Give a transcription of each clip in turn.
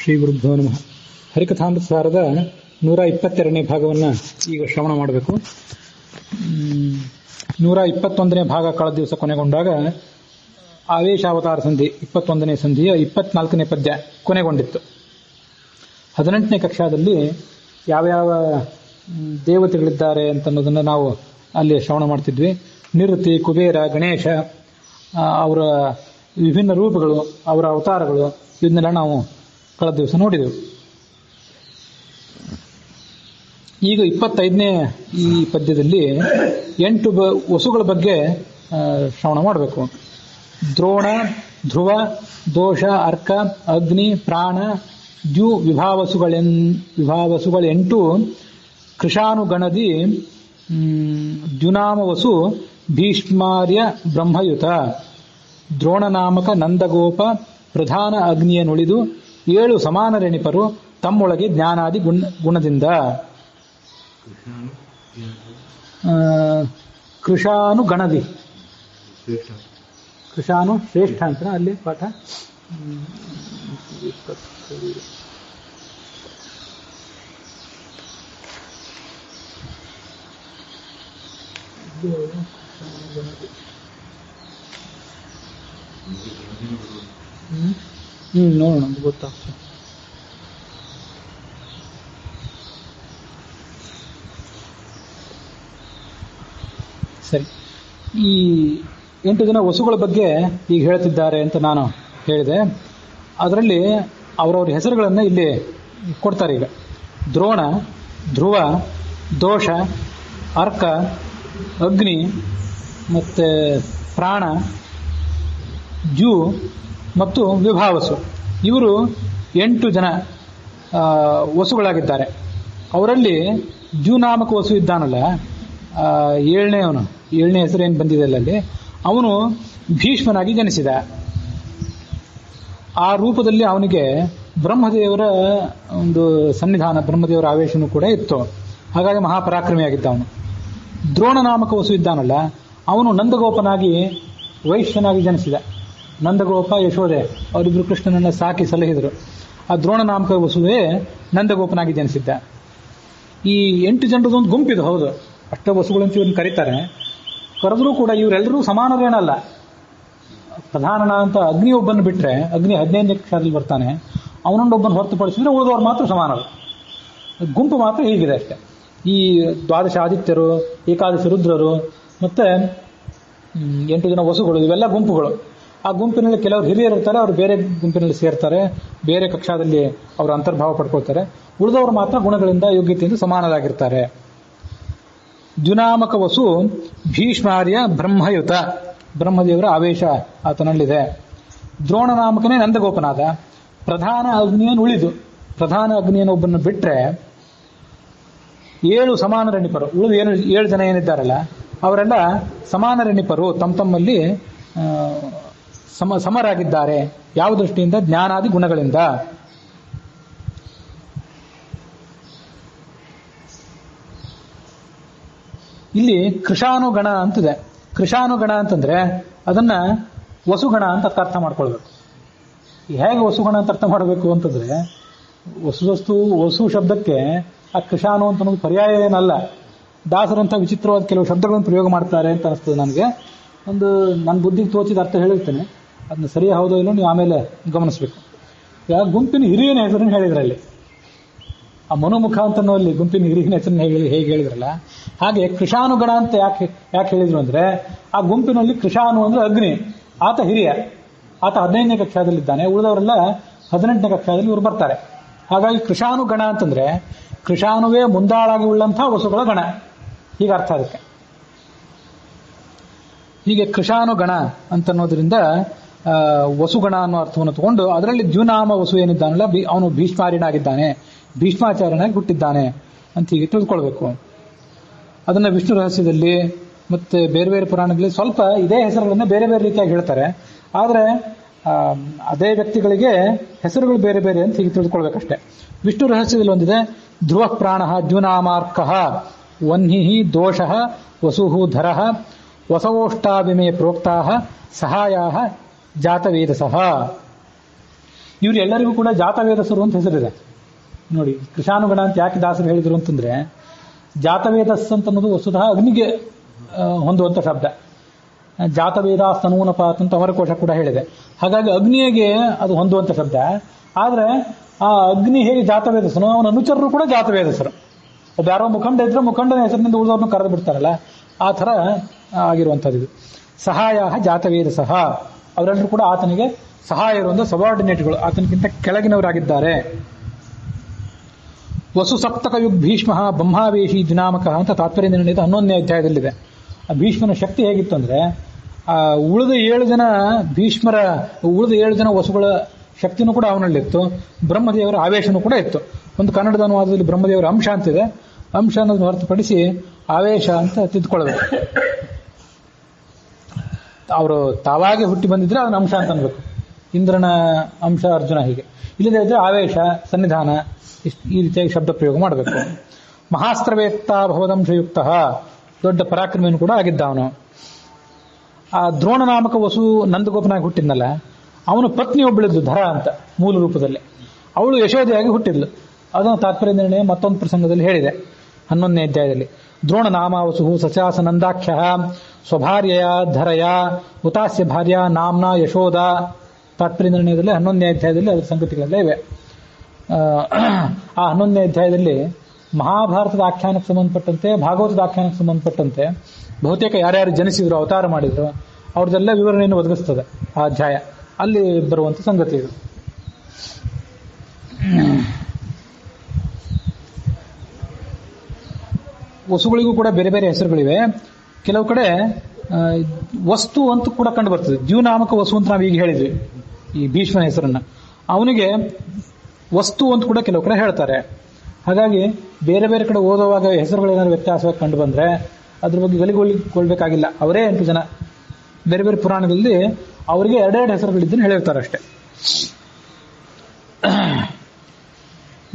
ಶ್ರೀ ಗುರುಭ್ಯೋ ನಮಃ. ಹರಿಕಥಾಮೃತಸಾರದ 122ನೇ ಭಾಗವನ್ನು ಈಗ ಶ್ರವಣ ಮಾಡಬೇಕು. 121ನೇ ಭಾಗ ಕಳೆದ ದಿವಸ ಕೊನೆಗೊಂಡಾಗ ಆವೇಶಾವತಾರ ಸಂಧಿ 21ನೇ ಸಂಧಿಯ 24ನೇ ಪದ್ಯ ಕೊನೆಗೊಂಡಿತ್ತು. 18ನೇ ಕಕ್ಷಾದಲ್ಲಿ ಯಾವ್ಯಾವ ದೇವತೆಗಳಿದ್ದಾರೆ ಅಂತನ್ನೋದನ್ನು ನಾವು ಅಲ್ಲಿ ಶ್ರವಣ ಮಾಡ್ತಿದ್ವಿ. ನಿವೃತ್ತಿ, ಕುಬೇರ, ಗಣೇಶ, ಅವರ ವಿಭಿನ್ನ ರೂಪಗಳು, ಅವರ ಅವತಾರಗಳು, ಇದನ್ನೆಲ್ಲ ನಾವು ಕಳೆದ ದಿವಸ ನೋಡಿದೆವು. ಈಗ 25ನೇ ಈ ಪದ್ಯದಲ್ಲಿ 8 ವಸುಗಳ ಬಗ್ಗೆ ಶ್ರವಣ ಮಾಡಬೇಕು. ದ್ರೋಣ, ಧ್ರುವ, ದೋಷ, ಅರ್ಕ, ಅಗ್ನಿ, ಪ್ರಾಣ, ದ್ಯು ವಿಭಾವಸುಗಳೆಂಟು ಕೃಷಾನುಗಣದಿ ದ್ಯುನಾಮವಸು ಭೀಷ್ಮಾರ್ಯ ಬ್ರಹ್ಮಯುತ ದ್ರೋಣನಾಮಕ ನಂದಗೋಪ ಪ್ರಧಾನ ಅಗ್ನಿಯನುಳಿದು 7 ಸಮಾನರೆಣಿಪರು ತಮ್ಮೊಳಗೆ ಜ್ಞಾನಾದಿ ಗುಣದಿಂದ. ಕೃಷಾನುಗಣದಿ, ಕೃಷಾನು ಶ್ರೇಷ್ಠ ಅಂತ ಅಲ್ಲಿ ಪಾಠ. ನೋಡೋಣ, ಗೊತ್ತಾಗ್ತದೆ. ಸರಿ, ಈ 8 ಜನ ವಸುಗಳ ಬಗ್ಗೆ ಈಗ ಹೇಳ್ತಿದ್ದಾರೆ ಅಂತ ನಾನು ಹೇಳಿದೆ. ಅದರಲ್ಲಿ ಅವರವ್ರ ಹೆಸರುಗಳನ್ನು ಇಲ್ಲಿ ಕೊಡ್ತಾರೆ. ಈಗ ದ್ರೋಣ, ಧ್ರುವ, ದೋಷ, ಅರ್ಕ, ಅಗ್ನಿ ಮತ್ತು ಪ್ರಾಣ, ಜ್ಯು ಮತ್ತು ವಿಭಾವಸು, ಇವರು 8 ಜನ ವಸುಗಳಾಗಿದ್ದಾರೆ. ಅವರಲ್ಲಿ ಜ್ಯುನಾಮಕ ವಸು ಇದ್ದಾನಲ್ಲ, 7ನೇ ಹೆಸರು ಏನು ಬಂದಿದೆ ಅಲ್ಲಿ, ಅವನು ಭೀಷ್ಮನಾಗಿ ಜನಿಸಿದ. ಆ ರೂಪದಲ್ಲಿ ಅವನಿಗೆ ಬ್ರಹ್ಮದೇವರ ಒಂದು ಸನ್ನಿಧಾನ, ಬ್ರಹ್ಮದೇವರ ಆವೇಶನೂ ಕೂಡ ಇತ್ತು. ಹಾಗಾಗಿ ಮಹಾಪರಾಕ್ರಮಿಯಾಗಿದ್ದ ಅವನು. ದ್ರೋಣನಾಮಕ ವಸು ಇದ್ದಾನಲ್ಲ, ಅವನು ನಂದಗೋಪನಾಗಿ ವೈಶ್ಯನಾಗಿ ಜನಿಸಿದ. ನಂದಗೋಪ, ಯಶೋದೆ ಅವರಿಬ್ಬರು ಕೃಷ್ಣನನ್ನ ಸಾಕಿ ಸಲಹಿದರು. ಆ ದ್ರೋಣನಾಮಕ ವಸುವೇ ನಂದಗೋಪನಾಗಿ ಜನಿಸಿದ್ದ. ಈ 8 ಜನರದೊಂದು ಗುಂಪಿದು. ಹೌದು, ಅಷ್ಟ ವಸುಗಳಂತ ಇವ್ರನ್ನ ಕರೀತಾರೆ. ಕರೆದ್ರೂ ಕೂಡ ಇವರೆಲ್ಲರೂ ಸಮಾನರೇನಲ್ಲ. ಪ್ರಧಾನನ ಅಂತ ಅಗ್ನಿ ಒಬ್ಬನ್ನು ಬಿಟ್ಟರೆ, ಅಗ್ನಿ 15ನೇ ಕಕ್ಷಾದಲ್ಲಿ ಬರ್ತಾನೆ, ಅವನೊಂದೊಬ್ಬನ್ನು ಹೊರತುಪಡಿಸಿದ್ರೆ ಉಳಿದವರು ಮಾತ್ರ ಸಮಾನರು. ಗುಂಪು ಮಾತ್ರ ಹೀಗಿದೆ ಅಷ್ಟೆ. ಈ ದ್ವಾದಶ ಆದಿತ್ಯರು, ಏಕಾದಶಿ ರುದ್ರರು, ಮತ್ತೆ 8 ಜನ ವಸುಗಳು, ಇವೆಲ್ಲ ಗುಂಪುಗಳು. ಆ ಗುಂಪಿನಲ್ಲಿ ಕೆಲವರು ಹಿರಿಯರು ಇರ್ತಾರೆ, ಅವರು ಬೇರೆ ಗುಂಪಿನಲ್ಲಿ ಸೇರ್ತಾರೆ, ಬೇರೆ ಕಕ್ಷಾದಲ್ಲಿ ಅವರು ಅಂತರ್ಭಾವ ಪಡ್ಕೊಳ್ತಾರೆ. ಉಳಿದವರು ಮಾತ್ರ ಗುಣಗಳಿಂದ, ಯೋಗ್ಯತೆಯಿಂದ ಸಮಾನರಾಗಿರ್ತಾರೆ. ದ್ಯುನಾಮಕ ವಸು ಭೀಷ್ಮಾರ್ಯ ಬ್ರಹ್ಮಯುತ, ಬ್ರಹ್ಮದೇವರ ಆವೇಶ ಆತನಲ್ಲಿದೆ. ದ್ರೋಣನಾಮಕನೇ ನಂದಗೋಪನಾದ. ಪ್ರಧಾನ ಅಗ್ನಿಯನ್ನು ಉಳಿದು, ಪ್ರಧಾನ ಅಗ್ನಿಯನ್ನು ಒಬ್ಬನ್ನು ಬಿಟ್ಟರೆ 7 ಸಮಾನರೆಣಿಪರು, ಉಳಿದು 7 ಜನ ಏನಿದ್ದಾರಲ್ಲ ಅವರೆಲ್ಲ ಸಮಾನರೆಣಿಪರು, ತಮ್ಮಲ್ಲಿ ಸಮರಾಗಿದ್ದಾರೆ. ಯಾವ ದೃಷ್ಟಿಯಿಂದ? ಜ್ಞಾನಾದಿ ಗುಣಗಳಿಂದ. ಇಲ್ಲಿ ಕೃಷಾನುಗಣ ಅಂತಿದೆ. ಕೃಷಾನುಗಣ ಅಂತಂದ್ರೆ ಅದನ್ನ ವಸುಗಣ ಅಂತ ಅರ್ಥ ಮಾಡ್ಕೊಳ್ಬೇಕು. ಹೇಗೆ ವಸುಗಣ ಅಂತ ಅರ್ಥ ಮಾಡಬೇಕು ಅಂತಂದ್ರೆ, ವಸು ಶಬ್ದಕ್ಕೆ ಆ ಕೃಷಾನು ಅಂತ ಅನ್ನೋದು ಪರ್ಯಾಯ ಏನಲ್ಲ. ದಾಸರಂತ ವಿಚಿತ್ರವಾದ ಕೆಲವು ಶಬ್ದಗಳನ್ನು ಪ್ರಯೋಗ ಮಾಡ್ತಾರೆ ಅಂತ ಅನಿಸ್ತದೆ ನನಗೆ. ನನ್ನ ಬುದ್ಧಿಗೆ ತೋಚಿದ ಅರ್ಥ ಹೇಳಿರ್ತೇನೆ, ಅದನ್ನ ಸರಿ ಹೌದೋ ಇಲ್ಲೋ ನೀವು ಆಮೇಲೆ ಗಮನಿಸಬೇಕು. ಈಗ ಗುಂಪಿನ ಹಿರಿಯನ ಹೆಸರನ್ನು ಹೇಳಿದ್ರಲ್ಲಿ, ಆ ಮನೋಮುಖ ಅಂತ ಅಲ್ಲಿ ಗುಂಪಿನ ಹಿರಿಯನ ಹೆಸರನ್ನು ಹೇಗೆ ಹೇಳಿದ್ರಲ್ಲ, ಹಾಗೆ ಕೃಷಾನುಗಣ ಅಂತ ಯಾಕೆ ಹೇಳಿದ್ರು ಅಂದ್ರೆ, ಆ ಗುಂಪಿನಲ್ಲಿ ಕೃಷಾನು ಅಂದ್ರೆ ಅಗ್ನಿ, ಆತ ಹಿರಿಯ, ಆತ 15ನೇ ಕಕ್ಷಾದಲ್ಲಿದ್ದಾನೆ. ಉಳಿದವರೆಲ್ಲ 18ನೇ ಕಕ್ಷಾದಲ್ಲಿ ಇವರು ಬರ್ತಾರೆ. ಹಾಗಾಗಿ ಕೃಷಾನುಗಣ ಅಂತಂದ್ರೆ ಕೃಷಾನುವೇ ಮುಂದಾಳಾಗಿ ಉಳ್ಳಂತಹ ವಸುಗಳ ಗಣ, ಹೀಗೆ ಅರ್ಥ ಅದಕ್ಕೆ. ಹೀಗೆ ಕೃಷಾನುಗಣ ಅಂತನ್ನೋದ್ರಿಂದ ವಸುಗಣ ಅನ್ನೋ ಅರ್ಥವನ್ನು ತಗೊಂಡು, ಅದರಲ್ಲಿ ದ್ಯುನಾಮ ವಸು ಏನಿದ್ದಾನಲ್ಲ, ಅವನು ಭೀಷ್ಮಾರ್ಯನಾಗಿದ್ದಾನೆ, ಭೀಷ್ಮಾಚಾರ್ಯನಾಗಿ ಹುಟ್ಟಿದ್ದಾನೆ ಅಂತ ಹೀಗೆ ತಿಳ್ಕೊಳ್ಬೇಕು. ಅದನ್ನ ವಿಷ್ಣು ರಹಸ್ಯದಲ್ಲಿ ಮತ್ತೆ ಬೇರೆ ಬೇರೆ ಪುರಾಣಗಳಲ್ಲಿ ಸ್ವಲ್ಪ ಇದೇ ಹೆಸರುಗಳನ್ನ ಬೇರೆ ಬೇರೆ ರೀತಿಯಾಗಿ ಹೇಳ್ತಾರೆ. ಆದರೆ ಅದೇ ವ್ಯಕ್ತಿಗಳಿಗೆ ಹೆಸರುಗಳು ಬೇರೆ ಬೇರೆ ಅಂತ ಹೀಗೆ ತಿಳ್ಕೊಳ್ಬೇಕಷ್ಟೇ. ವಿಷ್ಣು ರಹಸ್ಯದಲ್ಲಿ ಒಂದಿದೆ, ಧ್ರುವ ಪ್ರಾಣ ದ್ಯುನಾಮಾರ್ಕ ವನ್ಹಿ ದೋಷ ವಸು ಧರ ವಸವೋಷ್ಟಾಭಿಮೇ ಪ್ರೋಕ್ತಾ ಸಹಾಯ ಜಾತವೇದಸಃ. ಇವ್ರು ಎಲ್ಲರಿಗೂ ಕೂಡ ಜಾತವೇದಸರು ಅಂತ ಹೆಸರಿದೆ ನೋಡಿ. ಕೃಷಾನುಗಣ ಅಂತ ಯಾಕೆ ದಾಸರು ಹೇಳಿದ್ರು ಅಂತಂದ್ರೆ, ಜಾತವೇದಸ್ ಅಂತ ಅನ್ನೋದು ವಸ್ತುತಃ ಅಗ್ನಿಗೆ ಹೊಂದುವಂತ ಶಬ್ದ. ಜಾತವೇದ ಸ್ತನೂನಪಾತ್ ಅಂತ ಅಮರಕೋಶ ಕೂಡ ಹೇಳಿದೆ. ಹಾಗಾಗಿ ಅಗ್ನಿಗೆ ಅದು ಹೊಂದುವಂತ ಶಬ್ದ. ಆದ್ರೆ ಆ ಅಗ್ನಿ ಹೇಗೆ ಜಾತವೇದಸನು, ಅವನ ಅನುಚರರು ಕೂಡ ಜಾತವೇದಸರು. ಒಬ್ಬ ಯಾರೋ ಮುಖಂಡ ಇದ್ರೆ ಮುಖಂಡನ ಹೆಸರಿನಿಂದ ಉಳಿದವ್ರನ್ನ ಕರೆದು ಬಿಡ್ತಾರಲ್ಲ, ಆ ಥರ ಆಗಿರುವಂಥದ್ದು ಇದು. ಸಹಾಯ ಜಾತವೇದಸಃ, ಅವರೆಲ್ಲರೂ ಕೂಡ ಆತನಿಗೆ ಸಹಾಯರು ಅಂದ್ರೆ ಸಬಾರ್ಡಿನೇಟ್ಗಳು, ಆತನಿಗಿಂತ ಕೆಳಗಿನವರಾಗಿದ್ದಾರೆ. ವಸು ಸಪ್ತಕಯುಗ್ ಭೀಷ್ಮ ಬ್ರಹ್ಮಾವೇಶಿ ದ್ವಿನಾಮಕ ಅಂತ ತಾತ್ಪರ್ಯ ನಿರ್ಣಯದ 11ನೇ ಅಧ್ಯಾಯದಲ್ಲಿದೆ. ಆ ಭೀಷ್ಮನ ಶಕ್ತಿ ಹೇಗಿತ್ತು ಅಂದ್ರೆ, ಉಳಿದ 7 ಜನ ವಸುಗಳ ಶಕ್ತಿನೂ ಕೂಡ ಅವನಲ್ಲಿತ್ತು, ಬ್ರಹ್ಮದೇವರ ಆವೇಶನೂ ಕೂಡ ಇತ್ತು. ಒಂದು ಕನ್ನಡದ ಅನುವಾದದಲ್ಲಿ ಬ್ರಹ್ಮದೇವರ ಅಂಶ ಅಂತಿದೆ, ಅಂಶ ಅನ್ನೋದನ್ನು ಹೊರತುಪಡಿಸಿ ಆವೇಶ ಅಂತ ತಿದ್ದುಕೊಳ್ಳಬೇಕು. ಅವರು ತಾವಾಗೆ ಹುಟ್ಟಿ ಬಂದಿದ್ರೆ ಅದನ್ನ ಅಂಶ ಅಂತ ಅನ್ಬೇಕು. ಇಂದ್ರನ ಅಂಶ ಅರ್ಜುನ, ಹೀಗೆ. ಇಲ್ಲದೇ ಇದ್ರೆ ಆವೇಶ, ಸನ್ನಿಧಾನ, ಈ ರೀತಿಯಾಗಿ ಶಬ್ದ ಪ್ರಯೋಗ ಮಾಡಬೇಕು. ಮಹಾಸ್ತ್ರವೇತ್ತ ಭವದಂಶಯುಕ್ತ, ದೊಡ್ಡ ಪರಾಕ್ರಮಿಯನ್ನು ಕೂಡ ಆಗಿದ್ದ ಅವನು. ಆ ದ್ರೋಣ ನಾಮಕ ವಸು ನಂದಗೋಪನಾಗಿ ಹುಟ್ಟಿದ್ನಲ್ಲ, ಅವನ ಪತ್ನಿ ಒಬ್ಬಳಿದ್ಲು ಧರ ಅಂತ ಮೂಲ ರೂಪದಲ್ಲಿ. ಅವಳು ಯಶೋದೆಯಾಗಿ ಹುಟ್ಟಿದ್ಲು. ಅದನ್ನು ತಾತ್ಪರ್ಯ ನಿರ್ಣಯ ಮತ್ತೊಂದು ಪ್ರಸಂಗದಲ್ಲಿ ಹೇಳಿದೆ 11ನೇ ಅಧ್ಯಾಯದಲ್ಲಿ. ದ್ರೋಣ ನಾಮಾವಸು ಸಚಾಸ ನಂದಾಖ್ಯ ಸ್ವಭಾರ್ಯಯ ಧರಯ ಉತಾಸ್ಯ ಭಾರ್ಯ ನಾಮ್ನ ಯಶೋದ. ತಾತ್ಪರ್ಯ ನಿರ್ಣಯದಲ್ಲಿ 11ನೇ ಅಧ್ಯಾಯದಲ್ಲಿ ಅದರ ಸಂಗತಿಗಳೆಲ್ಲ ಇವೆ. ಆ 11ನೇ ಅಧ್ಯಾಯದಲ್ಲಿ ಮಹಾಭಾರತದ ಆಖ್ಯಾನಕ್ಕೆ ಸಂಬಂಧಪಟ್ಟಂತೆ, ಭಾಗವತದ ಆಖ್ಯಾನಕ್ಕೆ ಸಂಬಂಧಪಟ್ಟಂತೆ ಬಹುತೇಕ ಯಾರ್ಯಾರು ಜನಿಸಿದ್ರು, ಅವತಾರ ಮಾಡಿದ್ರು, ಅವ್ರದ್ದೆಲ್ಲ ವಿವರಣೆಯನ್ನು ಒದಗಿಸ್ತದೆ ಆ ಅಧ್ಯಾಯ. ಅಲ್ಲಿ ಬರುವಂತ ಸಂಗತಿ ಇದು. ವಸುಗಳಿಗೂ ಕೂಡ ಬೇರೆ ಬೇರೆ ಹೆಸರುಗಳಿವೆ. ಕೆಲವು ಕಡೆ ವಸ್ತು ಅಂತ ಕೂಡ ಕಂಡು ಬರ್ತದೆ. ದ್ಯುನಾಮಕ ವಸು ಅಂತ ನಾವು ಈಗ ಹೇಳಿದ್ವಿ ಈ ಭೀಷ್ಮನ ಹೆಸರನ್ನ. ಅವನಿಗೆ ವಸ್ತು ಅಂತ ಕೂಡ ಕೆಲವು ಕಡೆ ಹೇಳ್ತಾರೆ. ಹಾಗಾಗಿ ಬೇರೆ ಬೇರೆ ಕಡೆ ಓದುವಾಗ ಹೆಸರುಗಳೇನಾದ್ರು ವ್ಯತ್ಯಾಸವಾಗಿ ಕಂಡು ಬಂದ್ರೆ ಅದ್ರ ಬಗ್ಗೆ ಗಲಿಗೊಳ್ಬೇಕಾಗಿಲ್ಲ. ಅವರೇ 8 ಜನ ಬೇರೆ ಬೇರೆ ಪುರಾಣಗಳಲ್ಲಿ ಅವರಿಗೆ 2 ಹೆಸರುಗಳಿದ್ದನ್ನು ಹೇಳಿರ್ತಾರೆ ಅಷ್ಟೇ.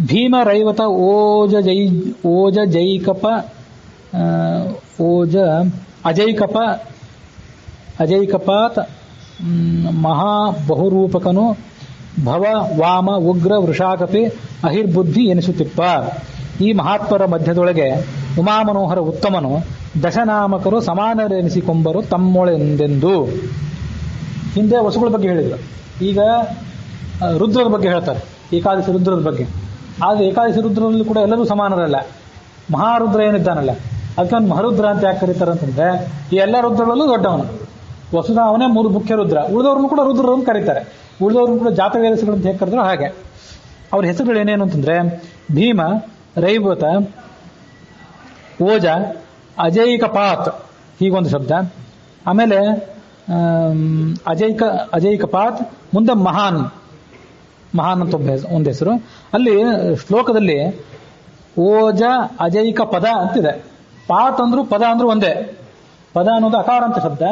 ಭೀಮ ರೈವತ ಓಜ ಜೈಕಪ ಅಜೈಕಪಾತ್ ಮಹಾ ಬಹುರೂಪಕನು ಭವ ವಾಮ ಉಗ್ರ ವೃಷಾಕಪಿ ಅಹಿರ್ಬುದ್ಧಿ ಎನಿಸುತ್ತಿಪ್ಪ. ಈ ಮಹಾತ್ಮರ ಮಧ್ಯದೊಳಗೆ ಉಮಾಮನೋಹರ ಉತ್ತಮನು ದಶನಾಮಕರು ಸಮಾನರೆನಿಸಿಕೊಂಬರು ತಮ್ಮೊಳೆಂದೆಂದು. ಹಿಂದೆ ವಸುಗಳ ಬಗ್ಗೆ ಹೇಳಿದ್ರು, ಈಗ ರುದ್ರದ ಬಗ್ಗೆ ಹೇಳ್ತಾರೆ, ಏಕಾದಶಿ ರುದ್ರದ ಬಗ್ಗೆ. ಆದರೆ ಏಕಾದಶಿ ರುದ್ರದಲ್ಲಿ ಕೂಡ ಎಲ್ಲರೂ ಸಮಾನರಲ್ಲ. ಮಹಾರುದ್ರ ಏನಿದ್ದಾನಲ್ಲ, ಅದಕ್ಕೆ ಒಂದು ಮಹರುದ್ರ ಅಂತ ಯಾಕೆ ಕರೀತಾರೆ ಅಂತಂದ್ರೆ, ಈ ಎಲ್ಲ ರುದ್ರಗಳಲ್ಲೂ ದೊಡ್ಡವನು ವಸುಧ, ಅವನೇ ಮುಖ್ಯ ರುದ್ರ. ಉಳಿದವ್ರನ್ನು ಕೂಡ ರುದ್ರರನ್ನು ಕರೀತಾರೆ. ಉಳಿದವ್ರನ್ನು ಕೂಡ ಜಾತವೇದಸಗಳು ಅಂತ ಹೇಗೆ ಕರೆದ್ರು ಹಾಗೆ. ಅವ್ರ ಹೆಸರುಗಳು ಏನೇನು ಅಂತಂದ್ರೆ ಭೀಮ, ರೈವತ, ಓಜ, ಅಜೈಕಪಾತ್, ಹೀಗೊಂದು ಶಬ್ದ. ಆಮೇಲೆ ಅಜೈಕಪಾತ್, ಮುಂದೆ ಮಹಾನ್ ಅಂತ ಒಂದು ಹೆಸರು. ಅಲ್ಲಿ ಶ್ಲೋಕದಲ್ಲಿ ಓಜ ಅಜೈಕ ಪದ ಅಂತಿದೆ. ಪಾತ್ ಅಂದ್ರು ಪದ ಅಂದ್ರೂ ಒಂದೇ. ಪದ ಅನ್ನೋದು ಅಕಾರಾಂತ ಶಬ್ದ,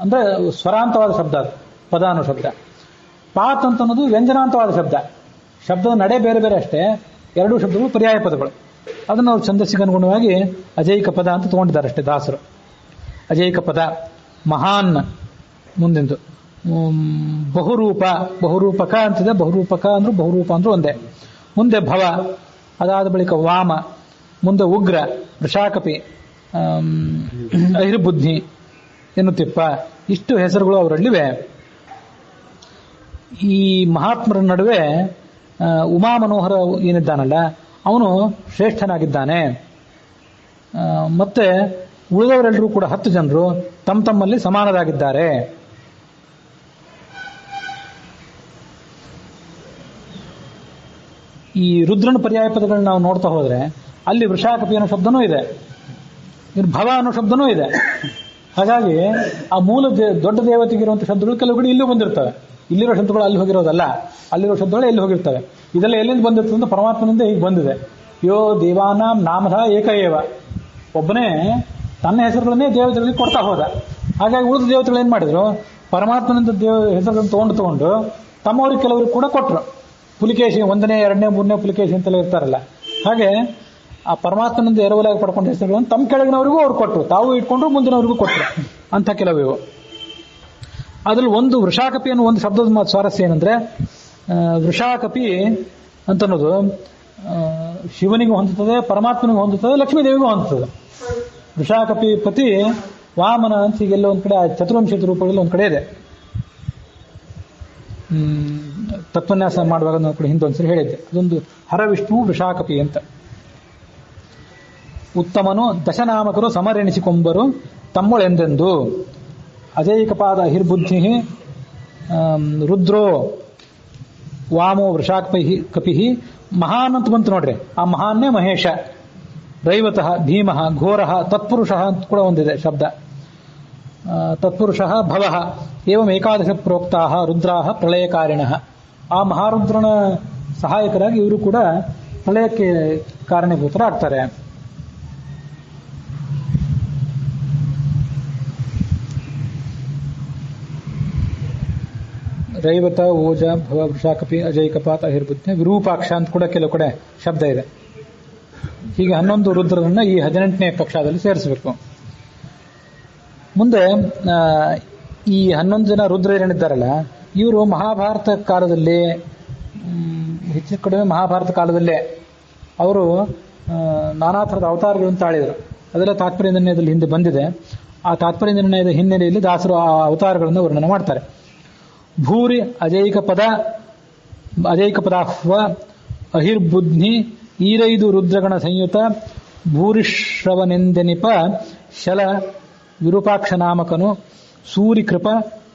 ಅಂದ್ರೆ ಸ್ವರಾಂತವಾದ ಶಬ್ದ ಅದು ಪದ ಅನ್ನೋ ಶಬ್ದ. ಪಾತ್ ಅಂತ ಅನ್ನೋದು ವ್ಯಂಜನಾಂತವಾದ ಶಬ್ದ. ಶಬ್ದದ ನಡೆ ಬೇರೆ ಬೇರೆ ಅಷ್ಟೇ, 2 ಶಬ್ದಗಳು ಪರ್ಯಾಯ ಪದಗಳು. ಅದನ್ನು ಅವ್ರು ಛಂದಸ್ಸಿಗೆ ಅನುಗುಣವಾಗಿ ಅಜೈಕ ಪದ ಅಂತ ತಗೊಂಡಿದ್ದಾರೆ ಅಷ್ಟೇ ದಾಸರು. ಅಜೈಕ ಪದ. ಮಹಾನ್ ಮುಂದಿಂದು. ಬಹುರೂಪಕ ಅಂತಿದೆ. ಬಹುರೂಪಕ ಅಂದ್ರು ಬಹುರೂಪ ಅಂದ್ರು ಒಂದೇ. ಮುಂದೆ ಭವ, ಅದಾದ ಬಳಿಕ ವಾಮ, ಮುಂದೆ ಉಗ್ರ, ವೃಷಾಕಪಿ, ಅಹಿರ್ಬುದ್ಧಿ ಎನ್ನುತ್ತಿಪ್ಪ. ಇಷ್ಟು ಹೆಸರುಗಳು ಅವರಲ್ಲಿವೆ. ಈ ಮಹಾತ್ಮರ ನಡುವೆ ಉಮಾ ಮನೋಹರ ಏನಿದ್ದಾನಲ್ಲ, ಅವನು ಶ್ರೇಷ್ಠನಾಗಿದ್ದಾನೆ. ಮತ್ತೆ ಉಳಿದವರೆಲ್ಲರೂ ಕೂಡ 10 ಜನರು ತಮ್ಮಲ್ಲಿ ಸಮಾನರಾಗಿದ್ದಾರೆ. ಈ ರುದ್ರನ ಪರ್ಯಾಯ ಪದಗಳನ್ನ ನಾವು ನೋಡ್ತಾ ಹೋದ್ರೆ ಅಲ್ಲಿ ವೃಷಾಕಪಿ ಅನ್ನೋ ಶಬ್ದನೂ ಇದೆ, ಭವ ಅನ್ನೋ ಶಬ್ದನೂ ಇದೆ. ಹಾಗಾಗಿ ಆ ಮೂಲ ದೊಡ್ಡ ದೇವತೆಗಿರುವಂತಹ ಶಬ್ದಗಳು ಕೆಲವು ಕಡೆ ಇಲ್ಲೂ ಬಂದಿರ್ತವೆ. ಇಲ್ಲಿರೋ ಶಬ್ದಗಳು ಅಲ್ಲಿ ಹೋಗಿರೋದಲ್ಲ, ಅಲ್ಲಿರೋ ಶಬ್ದಗಳು ಎಲ್ಲಿ ಹೋಗಿರ್ತವೆ. ಇದೆಲ್ಲ ಎಲ್ಲಿಂದ ಬಂದಿರ್ತದೆ ಅಂತ ಪರಮಾತ್ಮನಿಂದ ಹೀಗೆ ಬಂದಿದೆ. ಯೋ ದೇವಾನಾಂ ನಾಮಧ ಏಕಏವ. ಒಬ್ಬನೇ ತನ್ನ ಹೆಸರುಗಳನ್ನೇ ದೇವತೆಗಳಿಗೆ ಕೊಡ್ತಾ ಹೋದ. ಹಾಗಾಗಿ ಉಳಿದ ದೇವತೆಗಳು ಏನ್ ಮಾಡಿದ್ರು, ಪರಮಾತ್ಮನಿಂದ ಹೆಸರುಗಳನ್ನು ತಗೊಂಡು ತಮ್ಮವ್ರಿಗೆ ಕೆಲವರಿಗೆ ಕೂಡ ಕೊಟ್ರು. ಪುಲಿಕೇಶಿ 1ನೇ 2ನೇ 3ನೇ ಪುಲಿಕೇಶಿ ಅಂತೆಲ್ಲ ಇರ್ತಾರಲ್ಲ, ಹಾಗೆ ಆ ಪರಮಾತ್ಮನಿಂದ ಎರವಲಾಗಿ ಪಡ್ಕೊಂಡ ಹೆಸರುಗಳನ್ನು ತಮ್ಮ ಕೆಳಗಿನವರಿಗೂ ಅವ್ರು ಕೊಟ್ಟರು, ತಾವು ಇಟ್ಕೊಂಡ್ರು, ಮುಂದಿನವರಿಗೂ ಕೊಟ್ಟರು ಅಂತ ಕೆಲವು. ಅದ್ರಲ್ಲಿ ಒಂದು ವೃಷಾಕಪಿ ಅನ್ನೋ ಒಂದು ಶಬ್ದದ ಸ್ವಾರಸ್ಯ ಏನಂದ್ರೆ, ವೃಷಾಕಪಿ ಅಂತನ್ನೋದು ಶಿವನಿಗೂ ಹೊಂದುತ್ತದೆ, ಪರಮಾತ್ಮನಿಗೂ ಹೊಂದುತ್ತದೆ, ಲಕ್ಷ್ಮೀದೇವಿಗೂ ಹೊಂದುತ್ತದೆ. ವೃಷಾಕಪಿ ಪತಿ ವಾಮನ ಅಂತ ಹೀಗೆಲ್ಲ ಒಂದ್ ಕಡೆ ಚತುರ್ವಂಶದ ರೂಪಗಳಲ್ಲಿ ಒಂದ್ ಕಡೆ ಇದೆ. ತತ್ವನ್ಯಾಸ ಮಾಡುವಾಗ ನಾವು ಕೂಡ ಹಿಂದೆ ಒಂದ್ಸರಿ ಹೇಳಿದ್ದೆ, ಅದೊಂದು ಹರವಿಷ್ಣು ವೃಷಾಕಪಿ ಅಂತ. ಉತ್ತಮನು ದಶನಾಮಕರು ಸಮರೆಣಿಸಿಕೊಂಬರು ತಮ್ಮೊಳೆಂದೆಂದು. ಅಜೈಕಪಾದ ಅಹಿರ್ಬುದ್ಧಿ ರುದ್ರೋ ವಾಮೋ ವೃಷಾಕಪಿ ಕಪಿ ಮಹಾನ್ ಅಂತ ಬಂತು ನೋಡ್ರಿ. ಆ ಮಹಾನ್ನೇ ಮಹೇಶ. ರೈವತಃ ಭೀಮಃ ಘೋರಃ ತತ್ಪುರುಷಃ ಅಂತ ಕೂಡ ಒಂದಿದೆ ಶಬ್ದ. ತತ್ಪುರುಷಃ ಭವಃ ಏವಂ ಏಕಾದಶ ಪ್ರೋಕ್ತಾಃ ರುದ್ರಾಃ ಪ್ರಳಯಕಾರಿಣಃ. ಆ ಮಹಾರುದ್ರನ ಸಹಾಯಕರಾಗಿ ಇವರು ಕೂಡ ಪ್ರಳಯಕ್ಕೆ ಕಾರಣೀಭೂತರಾಗ್ತಾರೆ. ರೈವತ ಓಜ ಭವ ವೃಷಾಕಪಿ ಅಜೈಕಪಾತ ಅಹಿರ್ಬುದ್ಧಿ ವಿರೂಪಾಕ್ಷ ಅಂತ ಕೂಡ ಕೆಲವು ಕಡೆ ಶಬ್ದ ಇದೆ. ಹೀಗೆ 11 ರುದ್ರರನ್ನ ಈ 18ನೇ ಕಕ್ಷಾದಲ್ಲಿ ಸೇರಿಸಬೇಕು. ಮುಂದೆ ಈ 11 ಜನ ರುದ್ರರೇನಿದ್ದಾರಲ್ಲ, ಇವರು ಮಹಾಭಾರತ ಕಾಲದಲ್ಲಿ, ಹೆಚ್ಚಿನ ಕಡಿಮೆ ಮಹಾಭಾರತ ಕಾಲದಲ್ಲೇ ಅವರು ನಾನಾ ಥರದ ಅವತಾರಗಳನ್ನು ತಾಳಿದರು. ಅದೆಲ್ಲ ತಾತ್ಪರ್ಯ ನಿರ್ಣಯದಲ್ಲಿ ಹಿಂದೆ ಬಂದಿದೆ. ಆ ತಾತ್ಪರ್ಯ ನಿರ್ಣಯದ ಹಿನ್ನೆಲೆಯಲ್ಲಿ ದಾಸರು ಆ ಅವತಾರಗಳನ್ನು ವರ್ಣನೆ ಮಾಡ್ತಾರೆ. ಭೂರಿ ಅಜೈಕಪದಾಹ್ವ ಅಹಿರ್ಬುದ್ಧಿ ಈರೈದು ರುದ್ರಗಣ ಸಂಯುತ ಭೂರಿಶ್ರವನೆಂದೆನಿಪ ಶಲ ವಿರೂಪಾಕ್ಷ ನಾಮಕನು ಸೂರಿಕೃಪ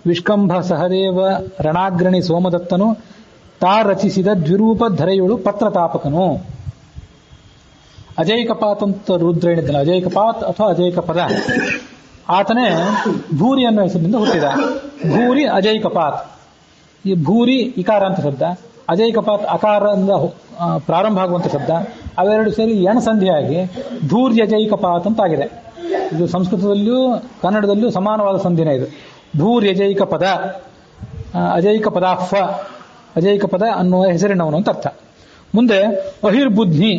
ವಿಷ್ಕಂಭ ಸಹದೇವ ರಣಾಗ್ರಣಿ ಸೋಮದತ್ತನು ತಾ ರಚಿಸಿದ ದ್ವಿರೂಪ ಧರೆಯುಳು ಪತ್ರತಾಪಕನು. ಅಜೈಕಪಾತ್ ಅಂತ ರುದ್ರ ಏನಿದ್ದಾನೆ, ಅಜೈಕಪಾತ್ ಅಥವಾ ಅಜೈಕಪದ, ಆತನೇ ಭೂರಿ ಅನ್ನೋ ಹೆಸರಿನಿಂದ ಹುಟ್ಟಿದ. ಭೂರಿ ಅಜೈಕಪಾತ್. ಈ ಭೂರಿ ಇಕಾರ ಅಂತ ಶಬ್ದ, ಅಜೈಕಪಾತ್ ಅಕಾರದಿಂದ ಪ್ರಾರಂಭ ಆಗುವಂತ ಶಬ್ದ. ಅವೆರಡು ಸೇರಿ ಎಣಸಂಧಿಯಾಗಿ ಭೂರ್ಯಜೈಕಪಾತ್ ಅಂತ ಆಗಿದೆ. ಇದು ಸಂಸ್ಕೃತದಲ್ಲಿಯೂ ಕನ್ನಡದಲ್ಲಿಯೂ ಸಮಾನವಾದ ಸಂಧಿನೇ ಇದು. ಭೂರ್ಯಜೈಕ ಪದ, ಅಜೈಕ ಪದಾಫ, ಅಜೈಕ ಪದ ಅನ್ನುವ ಹೆಸರಿನವನು ಅಂತ ಅರ್ಥ. ಮುಂದೆ ಅಹಿರ್ಬುದ್ಧಿ,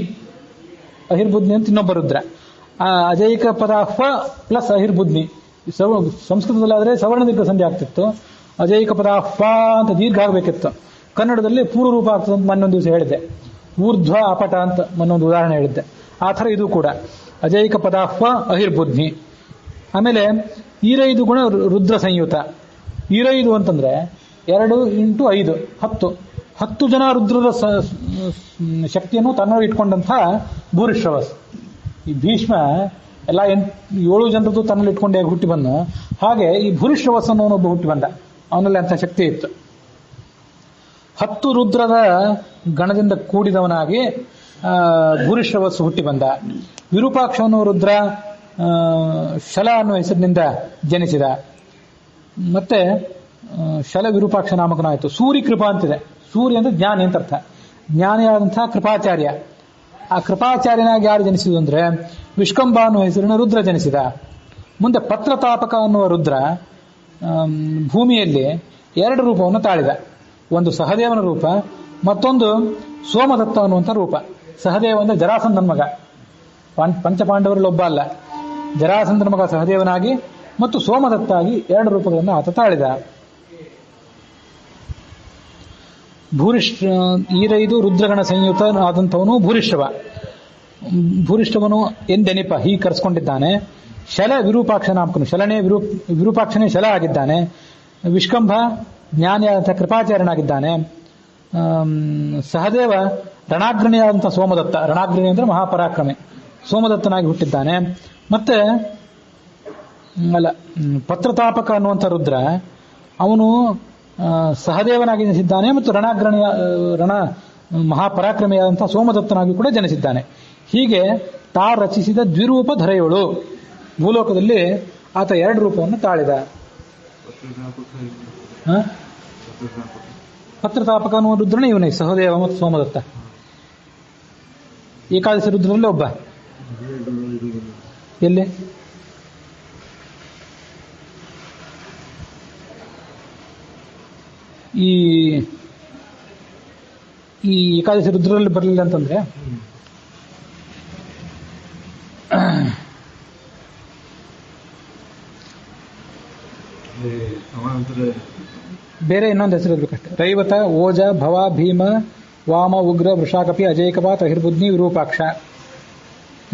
ಅಹಿರ್ಬುದ್ಧಿ ಅಂತ ಇನ್ನೊಬ್ಬ ರುದ್ರ. ಅಜೈಕ ಪದಾಫ ಪ್ಲಸ್ ಅಹಿರ್ಬುದ್ಧಿ. ಸಂಸ್ಕೃತದಲ್ಲಾದ್ರೆ ಸವರ್ಣ ದೀರ್ಘ ಸಂಧಿ ಆಗ್ತಿತ್ತು. ಅಜೈಕ ಪದಾಫ ಅಂತ ದೀರ್ಘ ಆಗಬೇಕಿತ್ತು. ಕನ್ನಡದಲ್ಲಿ ಪೂರ್ವ ರೂಪ ಆಗ್ತದೆ ಅಂತ ಮೊನ್ನೊಂದು ದಿವಸ ಹೇಳಿದ್ದೆ. ಊರ್ಧ್ವ ಅಪಟ ಅಂತ ಮೊನ್ನೊಂದು ಉದಾಹರಣೆ ಹೇಳಿದ್ದೆ. ಆ ಥರ ಇದು ಕೂಡ ಅಜೈಕ ಪದಾಫ ಅಹಿರ್ಬುದ್ಧಿ. ಆಮೇಲೆ ಈರೈದು ಗುಣ ರುದ್ರ ಸಂಯುತ. ಈರೈದು ಅಂತಂದ್ರೆ 2 × 5 10 ಜನ ರುದ್ರರ ಶಕ್ತಿಯನ್ನು ತನ್ನೊಳಗೆ ಇಟ್ಕೊಂಡಂತಹ ಭೂರಿಶ್ರವಸ್. ಈ ಭೀಷ್ಮ ಎಲ್ಲ 7 ಜನರದ್ದು ತನ್ನಲ್ಲಿ ಇಟ್ಕೊಂಡು ಹೇಗೆ ಹುಟ್ಟಿ ಬಂದ, ಹಾಗೆ ಈ ಭೂರಿಶ್ರವಸ್ ಅನ್ನೋನೊಬ್ಬ ಹುಟ್ಟಿ ಬಂದ. ಅವನಲ್ಲಿ ಅಂತ ಶಕ್ತಿ ಇತ್ತು. 10 ರುದ್ರರ ಗಣದಿಂದ ಕೂಡಿದವನಾಗಿ ಭೂರಿಶ್ರವಸ್ ಹುಟ್ಟಿ ಬಂದ. ವಿರೂಪಾಕ್ಷ ಅನ್ನೋ ರುದ್ರ ಶಲ ಅನ್ನುವ ಹೆಸರಿನಿಂದ ಜನಿಸಿದ. ಮತ್ತೆ ಶಲ ವಿರೂಪಾಕ್ಷ ನಾಮಕನಾಯಿತು. ಸೂರಿ ಕೃಪಾ ಅಂತಿದೆ. ಸೂರ್ಯ ಅಂದ್ರೆ ಜ್ಞಾನಿ ಅಂತ ಅರ್ಥ. ಜ್ಞಾನಿಯಾದಂತಹ ಕೃಪಾಚಾರ್ಯ. ಆ ಕೃಪಾಚಾರ್ಯನಾಗಿ ಯಾರು ಜನಿಸಿದ್ರು ಅಂದ್ರೆ ವಿಷ್ಕಂಬ ಅನ್ನುವ ಹೆಸರಿನ ರುದ್ರ ಜನಿಸಿದ. ಮುಂದೆ ಪತ್ರತಾಪಕ ಅನ್ನುವ ರುದ್ರ ಭೂಮಿಯಲ್ಲಿ 2 ರೂಪವನ್ನು ತಾಳಿದ. ಒಂದು ಸಹದೇವನ ರೂಪ, ಮತ್ತೊಂದು ಸೋಮದತ್ತ ಅನ್ನುವಂಥ ರೂಪ. ಸಹದೇವ ಅಂದ್ರೆ ಜರಾಸಂಧನ ಮಗ, ಪಂಚಪಾಂಡವರಲ್ಲಿ ಒಬ್ಬ ಅಲ್ಲ. ಜರಾಸಂಧನ ಮಗ ಸಹದೇವನಾಗಿ ಮತ್ತು ಸೋಮದತ್ತಾಗಿ 2 ರೂಪಗಳನ್ನು ಆತ ತಾಳಿದ. ಈರೈದು ರುದ್ರಗಣ ಸಂಯುತ ಆದಂಥವನು ಭೂರಿಶ್ರವ. ಭೂರಿಶ್ರವನು ಎಂದೆನಿಪ ಹೀಗೆ ಕರೆಸ್ಕೊಂಡಿದ್ದಾನೆ. ಶಲ ವಿರೂಪಾಕ್ಷ ನಾಮಕನು, ಶಲನೇ ವಿರೂಪಾಕ್ಷನೇ ಶಲ ಆಗಿದ್ದಾನೆ. ವಿಷ್ಕಂಭ ಜ್ಞಾನಿಯಾದಂಥ ಕೃಪಾಚಾರ್ಯನಾಗಿದ್ದಾನೆ. ಸಹದೇವ ರಣಾಗ್ರಣಿಯಾದಂಥ ಸೋಮದತ್ತ, ರಣಾಗ್ರಣಿ ಅಂದ್ರೆ ಮಹಾಪರಾಕ್ರಮಿ, ಸೋಮದತ್ತನಾಗಿ ಹುಟ್ಟಿದ್ದಾನೆ. ಮತ್ತೆ ಪತ್ರತಾಪಕ ಅನ್ನುವಂಥ ರುದ್ರ ಅವನು ಸಹದೇವನಾಗಿ ಜನಿಸಿದ್ದಾನೆ ಮತ್ತು ರಣ ಮಹಾಪರಾಕ್ರಮಿಯಾದಂತಹ ಸೋಮದತ್ತನಾಗಿ ಕೂಡ ಜನಿಸಿದ್ದಾನೆ. ಹೀಗೆ ತಾ ರಚಿಸಿದ ದ್ವಿರೂಪ ಧರೆಯೋಳು. ಭೂಲೋಕದಲ್ಲಿ ಆತ 2 ರೂಪವನ್ನು ತಾಳಿದ. ಪತ್ರತಾಪಕ ಅನ್ನುವ ರುದ್ರನೇ ಇವನೇ, ಸಹದೇವ ಮತ್ತು ಸೋಮದತ್ತ. ಏಕಾದಶಿ ರುದ್ರರಲ್ಲಿ ಒಬ್ಬ. ಎಲ್ಲಿ ಈ ಏಕಾದಶಿ ರುದ್ರರಲ್ಲಿ ಬರಲಿಲ್ಲ ಅಂತಂದ್ರೆ ಬೇರೆ ಇನ್ನೊಂದು ಹೆಸರು ಇರ್ಬೇಕಷ್ಟೆ. ರೈವತ, ಓಜ, ಭವ, ಭೀಮ, ವಾಮ, ಉಗ್ರ, ವೃಷಾಕಪಿ, ಅಜಯಕಪಾತ್, ಅಹಿರ್ಬುದ್ನಿ, ವಿರೂಪಾಕ್ಷ